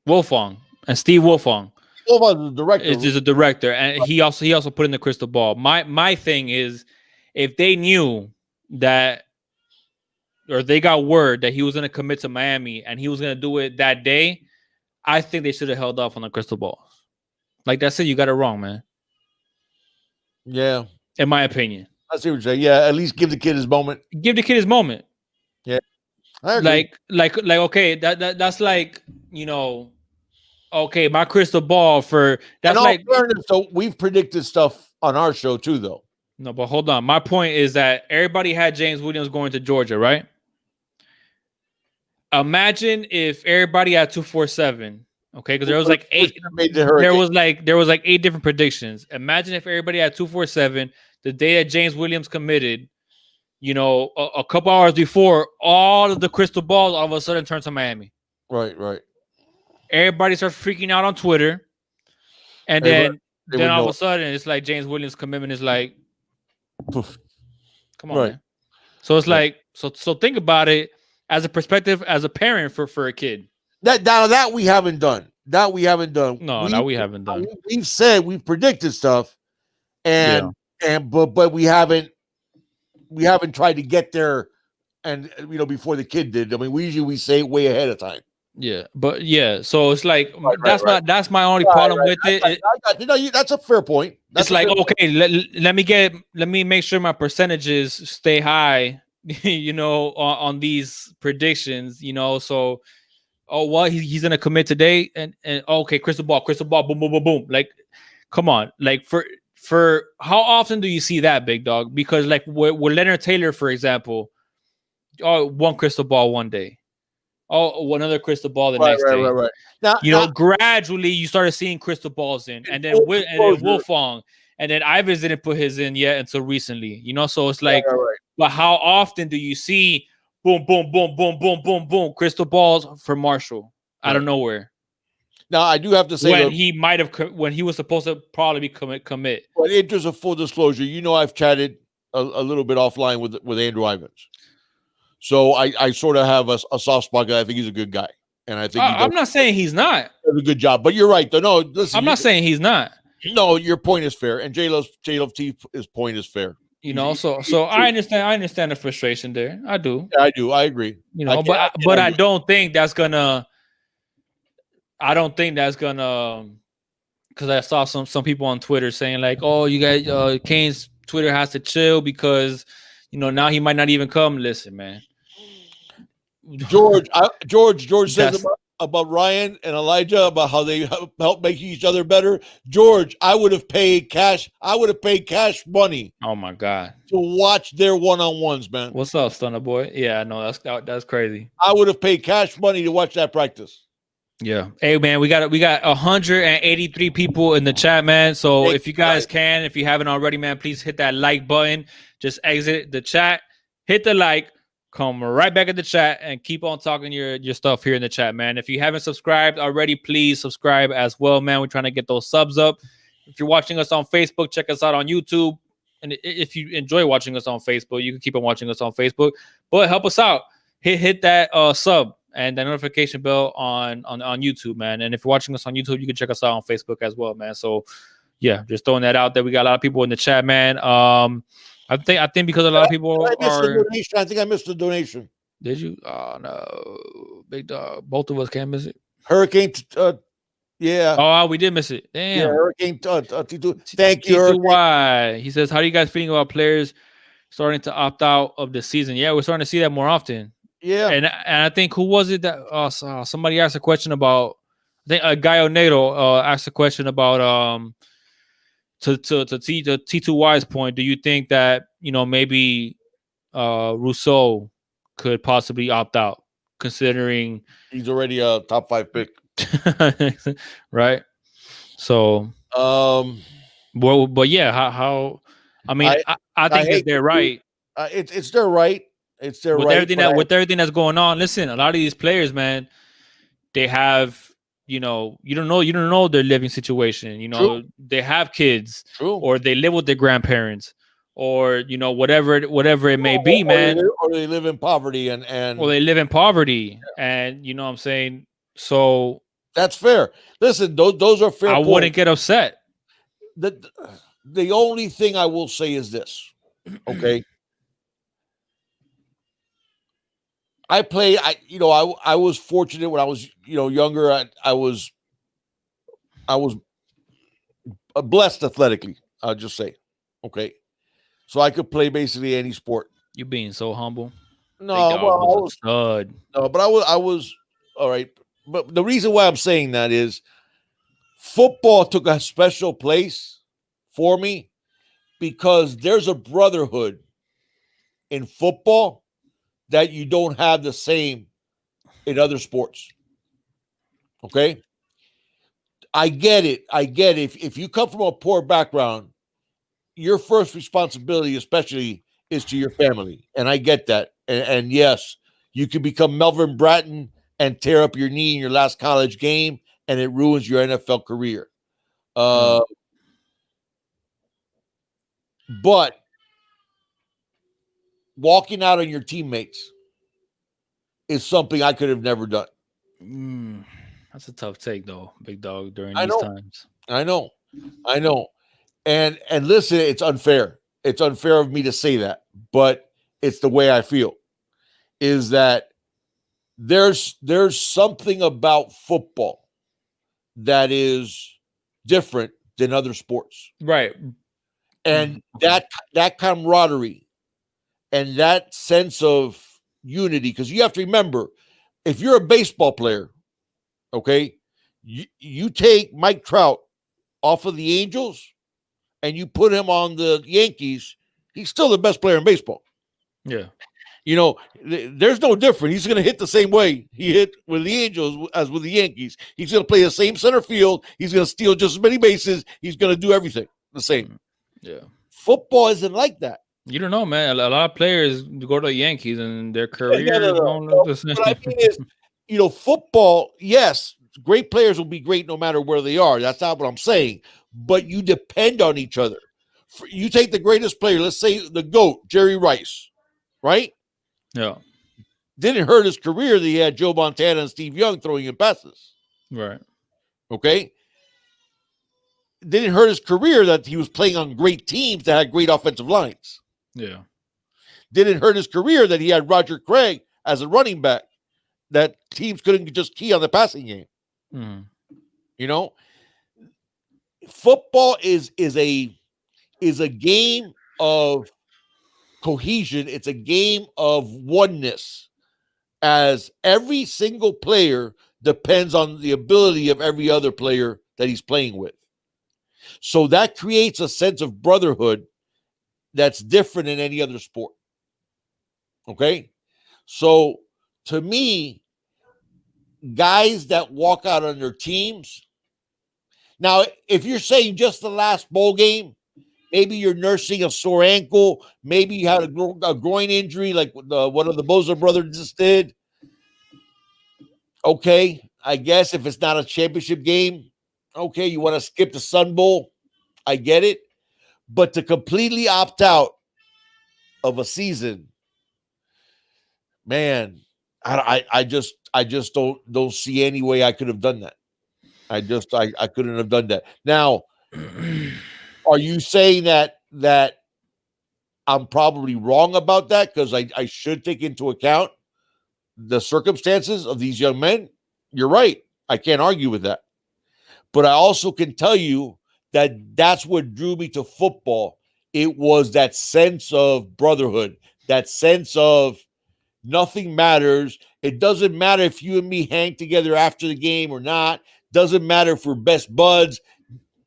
Wolfong and Steve Wolfong. Wolfong's the director. Is a director, and he also put in the crystal ball. My thing is, if they knew that, or they got word that he was going to commit to Miami and he was going to do it that day, I think they should have held off on the crystal balls. Like that's it. You got it wrong, man. Yeah, in my opinion. I see what you're saying. Yeah, at least give the kid his moment. Give the kid his moment. Yeah, I agree. Like okay, that's like, you know, okay, my crystal ball for that's like fairness, so we've predicted stuff on our show too, though. No, but hold on. My point is that everybody had James Williams going to Georgia, right? Imagine if everybody had 247. Okay, because there was like eight. There was like 8 different predictions. Imagine if everybody had 247 the day that James Williams committed. You know, a couple hours before, all of the crystal balls all of a sudden turned to Miami. Right. Everybody starts freaking out on Twitter, and then all of a sudden it's like James Williams' commitment is like, poof. Come on, man. So it's like, so think about it as a perspective, as a parent for a kid. That we haven't done. No, we haven't done. We've said we've predicted stuff, but we haven't tried to get there, and before the kid did. I mean, we say it way ahead of time. Yeah, but so it's like that's my only problem with it. That's a fair point. It's like, okay, let me make sure my percentages stay high, on these predictions, so. Oh, well, he's gonna commit today, and okay, crystal ball, boom, boom, boom, boom. Like, come on, like for how often do you see that, big dog? Because like with Leonard Taylor, for example, one crystal ball one day, another crystal ball the next day. Right. Now, gradually you started seeing crystal balls in, and then Wolfong, and then Ivers didn't put his in yet until recently. So it's like, but how often do you see? Boom, boom, boom, boom, boom, boom, boom. Crystal balls for Marshall out of nowhere. Now, I do have to say, when he was supposed to probably commit. But in terms of full disclosure, I've chatted a little bit offline with Andrew Ivans. So I sort of have a soft spot. I think he's a good guy. And I think I'm not saying he's not. Does a good job. But you're right, though. No, listen. I'm not saying he's not. No, your point is fair. And J-Love T's point is fair. So I understand the frustration there. I do. Yeah, I do. I agree. But I don't think that's gonna. Because I saw some people on Twitter saying like, "Oh, you guys, Kane's Twitter has to chill because now he might not even come." Listen, man. George says about Ryan and Elijah about how they help make each other better. George, I would have paid cash money. Oh my God. To watch their one-on-ones, man. What's up, Stunner Boy? Yeah, no, that's crazy. I would have paid cash money to watch that practice. Yeah. Hey man, we got 183 people in the chat, man. So if you guys if you haven't already, man, please hit that like button. Just exit the chat, hit the like. Come right back in the chat and keep on talking your stuff here in the chat, man. If you haven't subscribed already, please subscribe as well, man. We're trying to get those subs up. If you're watching us on Facebook, check us out on YouTube. And if you enjoy watching us on Facebook, you can keep on watching us on Facebook. But help us out. Hit that sub and the notification bell on YouTube, man. And if you're watching us on YouTube, you can check us out on Facebook as well, man. So, yeah, just throwing that out there. We got a lot of people in the chat, man. I think because a lot of people I think I missed the donation. Did you? Oh no, big dog. Both of us can't miss it. Hurricane, yeah. Oh, we did miss it. Damn. Yeah, Hurricane T2. Thank you. T2Y. He says, "How do you guys feeling about players starting to opt out of the season?" Yeah, we're starting to see that more often. Yeah, and I think who was it that somebody asked a question about? I think Guy Onedo asked a question about To T2Y's point, do you think that maybe Rousseau could possibly opt out, considering he's already a top 5 pick? Right. So, Um, well, but yeah, how I mean, I I I think it's hate their to do. right It's their right. It's their right. But with everything that's going on. Listen, a lot of these players, man, they have, you don't know their living situation. true, They have kids, true. or they live with their grandparents, or whatever it may be, man, Or they live in poverty, or and they live in poverty, and you know what I'm saying. So that's fair. Listen, those are fair I wouldn't points. get upset. The the only thing I will say is this. Okay, I play. I was fortunate when I was younger. I was blessed athletically. I'll just say, okay, so I could play basically any sport. You being so humble. Big No, well, Dog was a stud. no, but I was all right. But the reason why I'm saying that is football took a special place for me because there's a brotherhood in football that you don't have the same in other sports. Okay, I get it. I get it. If you come from a poor background, your first responsibility, especially, is to your family, and I get that. And yes, you can become Melvin Bratton and tear up your knee in your last college game, and it ruins your NFL career. Mm. Uh, but walking out on your teammates is something I could have never done. Mm. That's a tough take, though, Big Dog, during I these know, times. I know, I know. And listen, it's unfair. It's unfair of me to say that, but it's the way I feel. Is that there's something about football that is different than other sports, Right. and Okay. that camaraderie and that sense of unity. Because you have to remember, if you're a baseball player, okay, you take Mike Trout off of the Angels and you put him on the Yankees, he's still the best player in baseball. Yeah. There's no different. He's going to hit the same way he hit with the Angels as with the Yankees. He's going to play the same center field. He's going to steal just as many bases. He's going to do everything the same. Yeah. Football isn't like that. You don't know, man. A lot of players go to the Yankees and their No, no, careers no, don't look no. the same. What I mean is, football, yes, great players will be great no matter where they are. That's not what I'm saying. But you depend on each other. You take the greatest player, let's say the GOAT, Jerry Rice, right? Yeah. Didn't hurt his career that he had Joe Montana and Steve Young throwing him passes. Right. Okay? Didn't hurt his career that he was playing on great teams that had great offensive lines. Yeah. Didn't hurt his career that he had Roger Craig as a running back that teams couldn't just key on the passing game. Mm. Football is a game of cohesion. It's a game of oneness, as every single player depends on the ability of every other player that he's playing with. So that creates a sense of brotherhood that's different in any other sport. Okay? So to me, guys that walk out on their teams. Now, if you're saying just the last bowl game, maybe you're nursing a sore ankle, maybe you had a groin injury like one of the Bosa brothers just did. Okay, I guess if it's not a championship game, okay, you want to skip the Sun Bowl. I get it. But to completely opt out of a season, man, I just don't see any way I could have done that. I couldn't have done that. Now, are you saying that I'm probably wrong about that because I should take into account the circumstances of these young men? You're right. I can't argue with that. But I also can tell you that that's what drew me to football. It was that sense of brotherhood, that sense of nothing matters. It doesn't matter if you and me hang together after the game or not. Doesn't matter if we're best buds.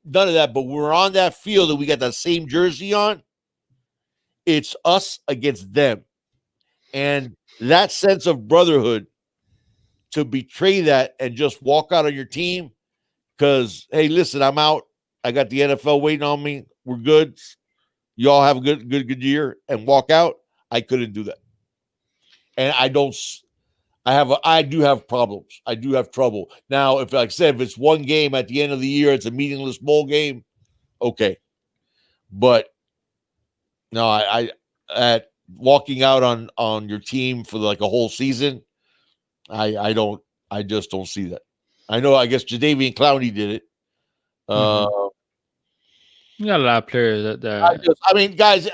None of that. But we're on that field and we got that same jersey on. It's us against them. And that sense of brotherhood, to betray that and just walk out on your team because, hey, listen, I'm out. I got the NFL waiting on me. We're good. Y'all have a good year and walk out. I couldn't do that. And I do have problems. I do have trouble. Now, if like I said, if it's one game at the end of the year, it's a meaningless bowl game, okay. But no, I at walking out on your team for like a whole season, I just don't see that. I know, I guess Jadeveon Clowney did it. You got a lot of players that guys,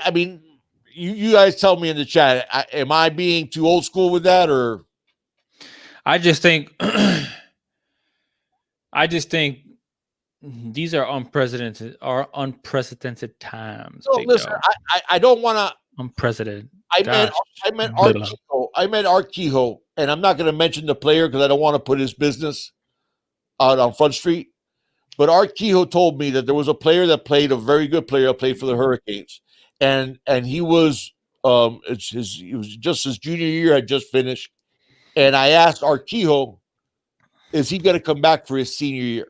you guys tell me in the chat, am I being too old school with that, or? I just think these are unprecedented times. No, listen, I don't want to. Unprecedented. I meant Art Kehoe. I meant Art Kehoe, and I'm not going to mention the player because I don't want to put his business out on Front Street. But Art Kehoe told me that there was a player that played, a very good player that played for the Hurricanes, and he was it was just his junior year had just finished, and I asked Art Kehoe, is he going to come back for his senior year?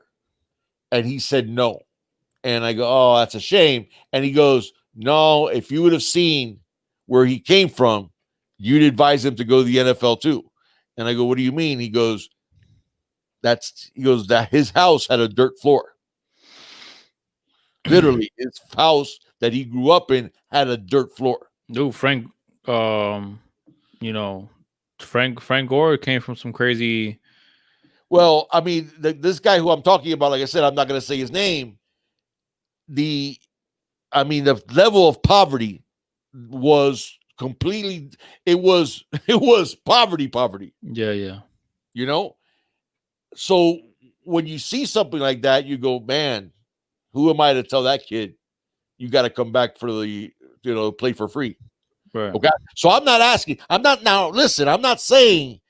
And he said no. And I go, oh, that's a shame. And he goes, no, if you would have seen where he came from, you'd advise him to go to the NFL too. And I go, what do you mean? He goes, that his house had a dirt floor. Literally, his house that he grew up in had a dirt floor. Dude, Frank Gore came from some crazy. Well, I mean, this guy who I'm talking about, like I said, I'm not going to say his name. The level of poverty was completely. It was poverty. Yeah. You know, so when you see something like that, you go, man, who am I to tell that kid you got to come back for the play for free? Right. Okay. So I'm not asking. I'm not saying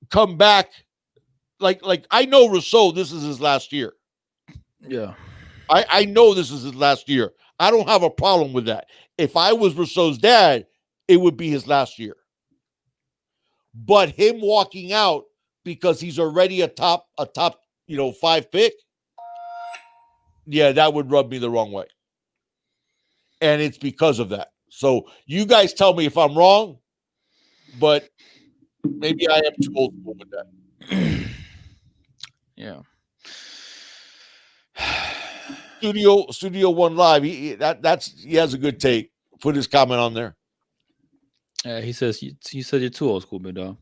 come back. Like I know Rousseau, this is his last year. Yeah. I know this is his last year. I don't have a problem with that. If I was Rousseau's dad, it would be his last year. But him walking out because he's already a top 5 pick, yeah, that would rub me the wrong way. And it's because of that. So you guys tell me if I'm wrong, but maybe I am too old with that. Yeah. Studio One Live. He has a good take. Put his comment on there. He says you said you're too old school, big dog.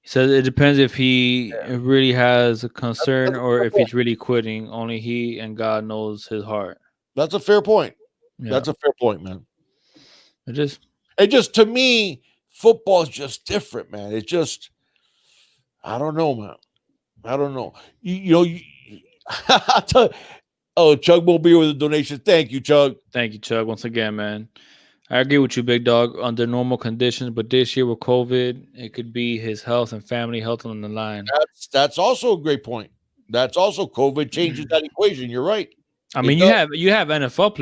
He says it depends if he really has a concern or if he's really quitting. Only he and God knows his heart. That's a fair point. Yeah. That's a fair point, man. It just to me, football is just different, man. It's just, I don't know, man. I don't know. Chug Mobile with a donation. Thank you, Chug. Thank you, Chug. Once again, man. I agree with you, big dog, under normal conditions, but this year with COVID, it could be his health and family health on the line. That's also a great point. That's also COVID changes that equation. You're right. I mean, you have NFL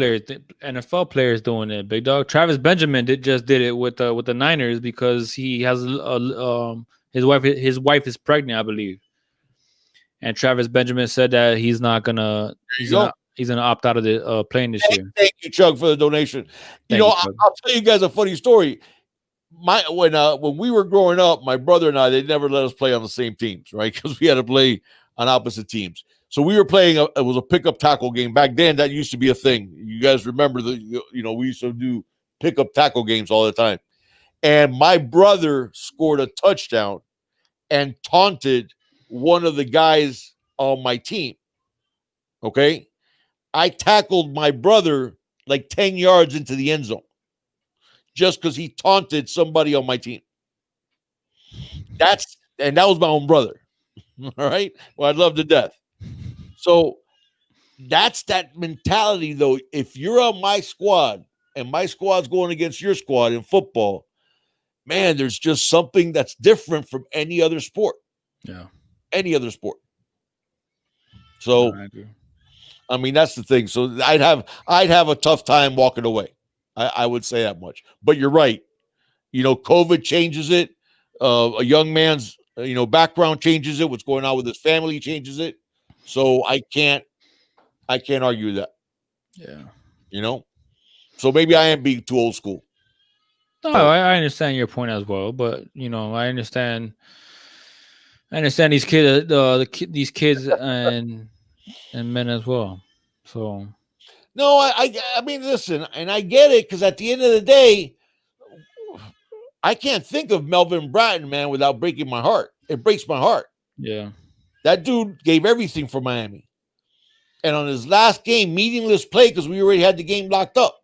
players doing it, big dog. Travis Benjamin did it with the Niners because he has his wife is pregnant, I believe. And Travis Benjamin said that he's gonna opt out of the playing this year. Thank you, Chug, for the donation. I'll tell you guys a funny story. When we were growing up, my brother and I, they never let us play on the same teams, right? Because we had to play on opposite teams. So we were playing. It was a pickup tackle game back then. That used to be a thing. You guys remember we used to do pickup tackle games all the time. And my brother scored a touchdown and taunted one of the guys on my team. Okay. I tackled my brother like 10 yards into the end zone just because he taunted somebody on my team. That was my own brother. All right. Well, I love to death. So that's that mentality, though. If you're on my squad and my squad's going against your squad in football, man, there's just something that's different from any other sport. Yeah. Any other sport. So, I mean, that's the thing. So I'd have a tough time walking away. I would say that much. But you're right. COVID changes it. A young man's background changes it. What's going on with his family changes it. So I can't argue that. Yeah. So maybe I am being too old school. No, I understand your point as well, but I understand these kids, these kids and men as well. So no, I mean, listen, and I get it because at the end of the day, I can't think of Melvin Bratton, man, without breaking my heart. It breaks my heart. yeah, That dude gave everything for Miami, and on his last game, meaningless play because we already had the game locked up.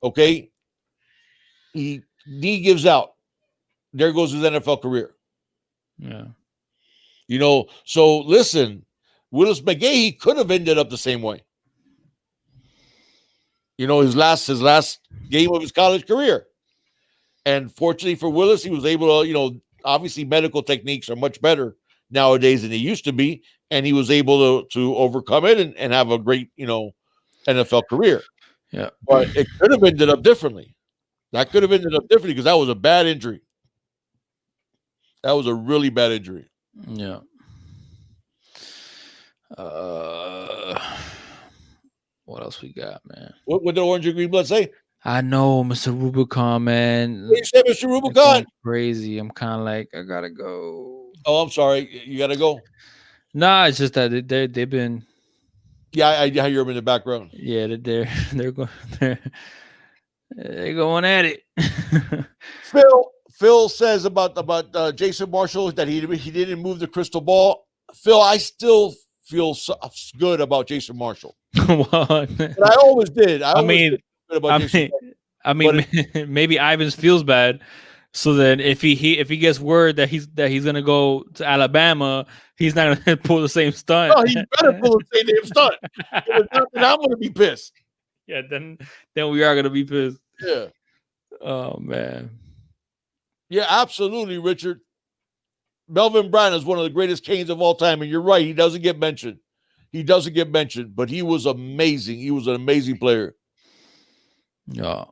Okay, he gives out. There goes his NFL career. yeah. So listen, Willis McGahee could have ended up the same way. His last game of his college career. And fortunately for Willis, he was able to, obviously medical techniques are much better nowadays than they used to be. And he was able to overcome it and have a great, NFL career. Yeah. But it could have ended up differently. That could have ended up differently because that was a bad injury. That was a really bad injury. Yeah. What else we got, man? What did Orange and Green Blood say? I know, Mr. Rubicon, man. What you said, Mr. Rubicon? Crazy. I'm kind of like, I gotta go. Oh, I'm sorry. You gotta go. Nah, it's just that they've been. Yeah, I hear them in the background. Yeah, they're going at it. Phil says about Jason Marshall that he didn't move the crystal ball. Phil, I still feel good about Jason Marshall. But I always did. I mean, maybe Ivans feels bad. So then, if he gets word that he's gonna go to Alabama, he's not gonna pull the same stunt. No, he better pull the same damn stunt. And I'm gonna be pissed. Yeah, then we are gonna be pissed. Yeah. Oh man. Yeah, absolutely, Richard. Melvin Bratton is one of the greatest Canes of all time, and you're right. He doesn't get mentioned. But he was amazing. He was an amazing player. Yeah.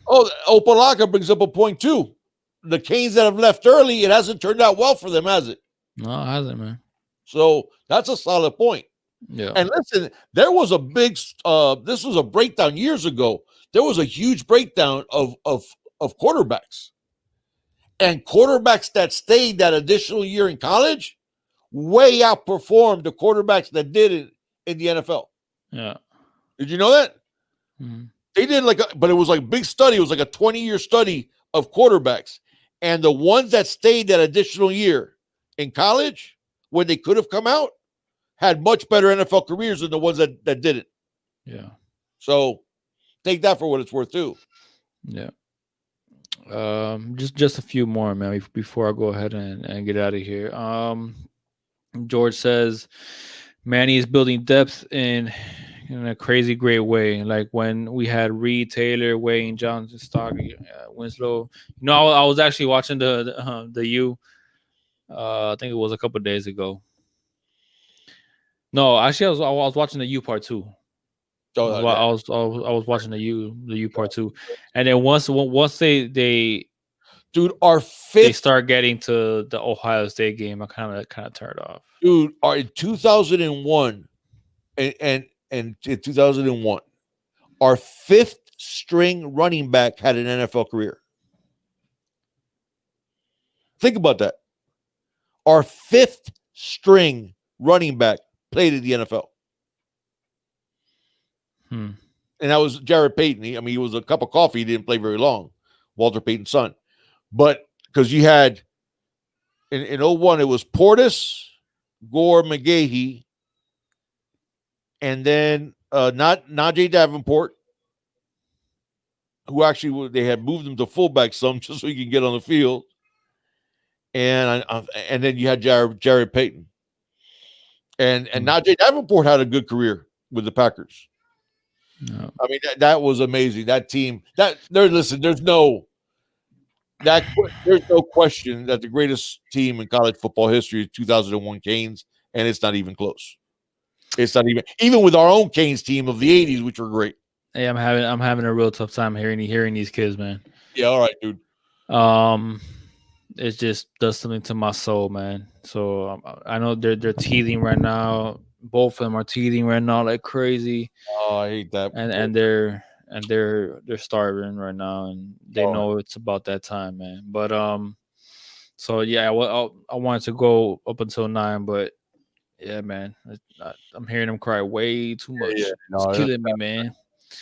Oh, Opalaka brings up a point too. The Canes that have left early, it hasn't turned out well for them, has it? No, it hasn't, man. So that's a solid point. Yeah. And listen, there was a big. This was a breakdown years ago. There was a huge breakdown of quarterbacks, and quarterbacks that stayed that additional year in college way outperformed the quarterbacks that did it in the NFL. Yeah. Did you know that? Mm-hmm. They did but it was like a big study. It was like a 20-year study of quarterbacks. And the ones that stayed that additional year in college, when they could have come out, had much better NFL careers than the ones that didn't. Yeah. So take that for what it's worth too. Yeah. Just a few more, man, before I go ahead and get out of here. George says Manny is building depth in a crazy great way. Like when we had Reed, Taylor, Wayne, Johnson, Stockton, Winslow. I was actually watching the U. I think it was a couple of days ago. No, actually, I was watching the U part 2. I was watching the U part 2, and then once they dude, our fifth, they start getting to the Ohio State game, I kind of turned off. Dude, in 2001, and in 2001, our fifth string running back had an NFL career. Think about that. Our fifth string running back played in the NFL. And that was Jared Payton. He was a cup of coffee. He didn't play very long. Walter Payton's son. But because you had, in 01, it was Portis, Gore, McGahee, and then Najee Davenport, who actually, they had moved him to fullback some just so he could get on the field. And then you had Jared Payton. And Najee Davenport had a good career with the Packers. No. I mean, that was amazing. That team, there's no question that the greatest team in college football history is 2001 Canes, and it's not even close. It's not even with our own Canes team of the 80s, which were great. Hey, I'm having a real tough time hearing these kids, man. Yeah, all right, dude. it just does something to my soul, man. So I know they're teething right now. Both of them are teething right now like crazy, Oh, I hate that. and they're starving right now, and they Oh, know it's about that time, man. But so yeah, well, I wanted to go up until 9, but yeah, man, I'm hearing them cry way too yeah. much. It's No, killing me, man.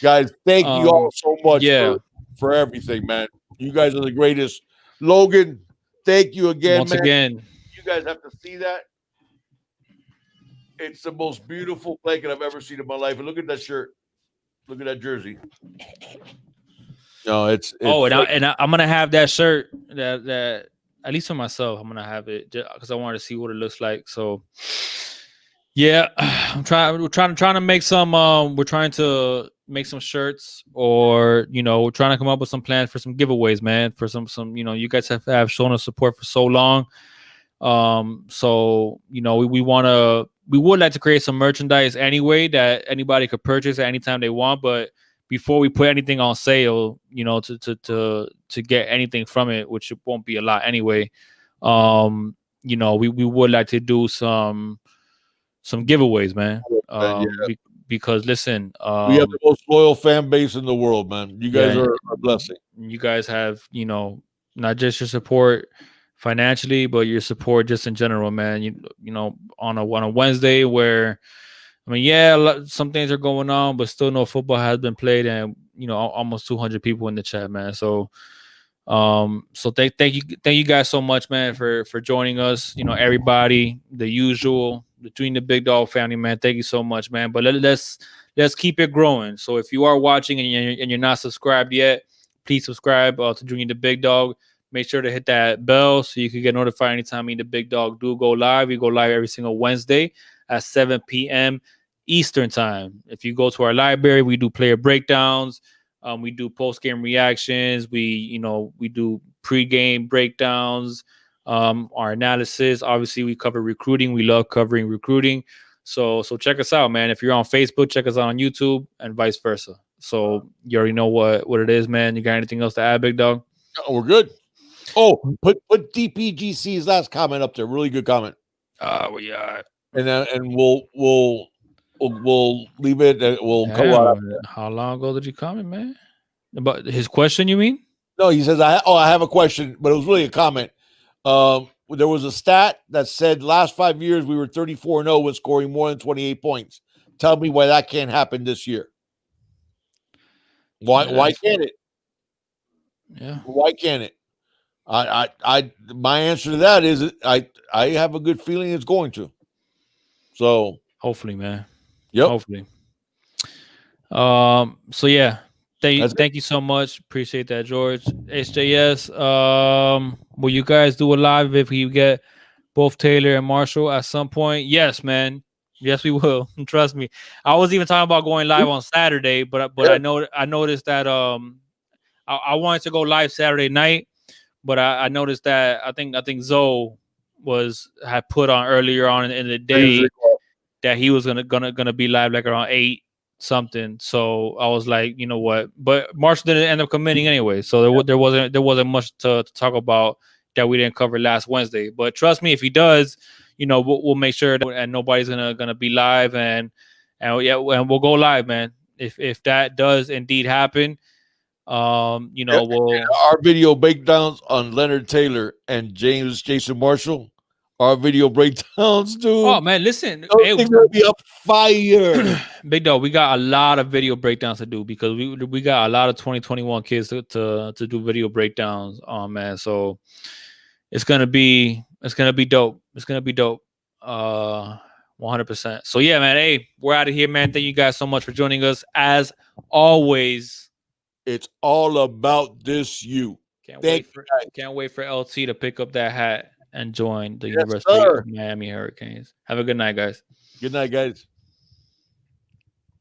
guys, thank you all so much Yeah. for everything, man. You guys are the greatest. Logan, thank you again, Once man. again, You guys have to see that. It's the most beautiful blanket I've ever seen in my life. And look at that shirt. Look at that jersey. No, it's oh, and, freaking I'm gonna have that shirt that at least for myself. I'm gonna have it because I want to see what it looks like. So yeah, We're trying to make some. We're trying to make some shirts, or we're trying to come up with some plans for some giveaways, man. For some. You guys have shown us support for so long. So we would like to create some merchandise anyway that anybody could purchase at any time they want. But before we put anything on sale, to get anything from it, which it won't be a lot anyway. We would like to do some giveaways, man. man, yeah. Because listen, We have the most loyal fan base in the world, man. You guys yeah, are a blessing. you guys have not just your support financially, but your support just in general, man. On a Wednesday where, I mean, yeah, some things are going on, but still no football has been played, and almost 200 people in the chat, man. So thank you guys so much, man, for joining us. Everybody, the usual between the Big Dog family, man. Thank you so much, man. But let's keep it growing. So if you are watching and you're not subscribed yet, please subscribe to Junior the Big Dog. Make sure to hit that bell so you can get notified anytime me and the Big Dog do go live. We go live every single Wednesday at 7 p.m. Eastern time. If you go to our library, we do player breakdowns. We do post game reactions. We do pre-game breakdowns. Our analysis. Obviously, we cover recruiting. We love covering recruiting. So check us out, man. If you're on Facebook, check us out on YouTube, and vice versa. So you already know what it is, man. You got anything else to add, Big Dog? Oh, we're good. Oh, put DPGC's last comment up there. Really good comment. Well, yeah. And we'll leave it. We'll go out. How long ago did you comment, man? About his question, you mean? No, he says I have a question, but it was really a comment. There was a stat that said last 5 years we were 34-0 with scoring more than 28 points. Tell me why that can't happen this year. Why can't it? Yeah. Why can't it? My answer to that is I have a good feeling it's going to. So hopefully, man. Yep. Hopefully. So yeah. Thank you so much. Appreciate that, George. HJS. Will you guys do a live if we get both Taylor and Marshall at some point? Yes, man. Yes, we will. Trust me. I was even talking about going live on Saturday, but I noticed that I wanted to go live Saturday night, but I noticed that I think Zoe had put on earlier on in the day that he was gonna be live like around 8 something. So I was like, you know what? But Marshall didn't end up committing anyway, so there wasn't much to talk about that we didn't cover last Wednesday. But trust me, if he does, we'll make sure that and nobody's gonna be live and we'll go live, man. If that does indeed happen, we'll our video breakdowns on Leonard Taylor and Jason Marshall. Our video breakdowns, dude. Oh man, listen, they're gonna be up fire. Big Dog, we got a lot of video breakdowns to do because we got a lot of 2021 kids to do video breakdowns on, man. So it's gonna be dope. It's gonna be dope. 100%. So yeah, man. Hey, we're out of here, man. Thank you guys so much for joining us. As always, it's all about this you. Can't wait for LT to pick up that hat and join the University of Miami Hurricanes. Have a good night, guys. Good night, guys.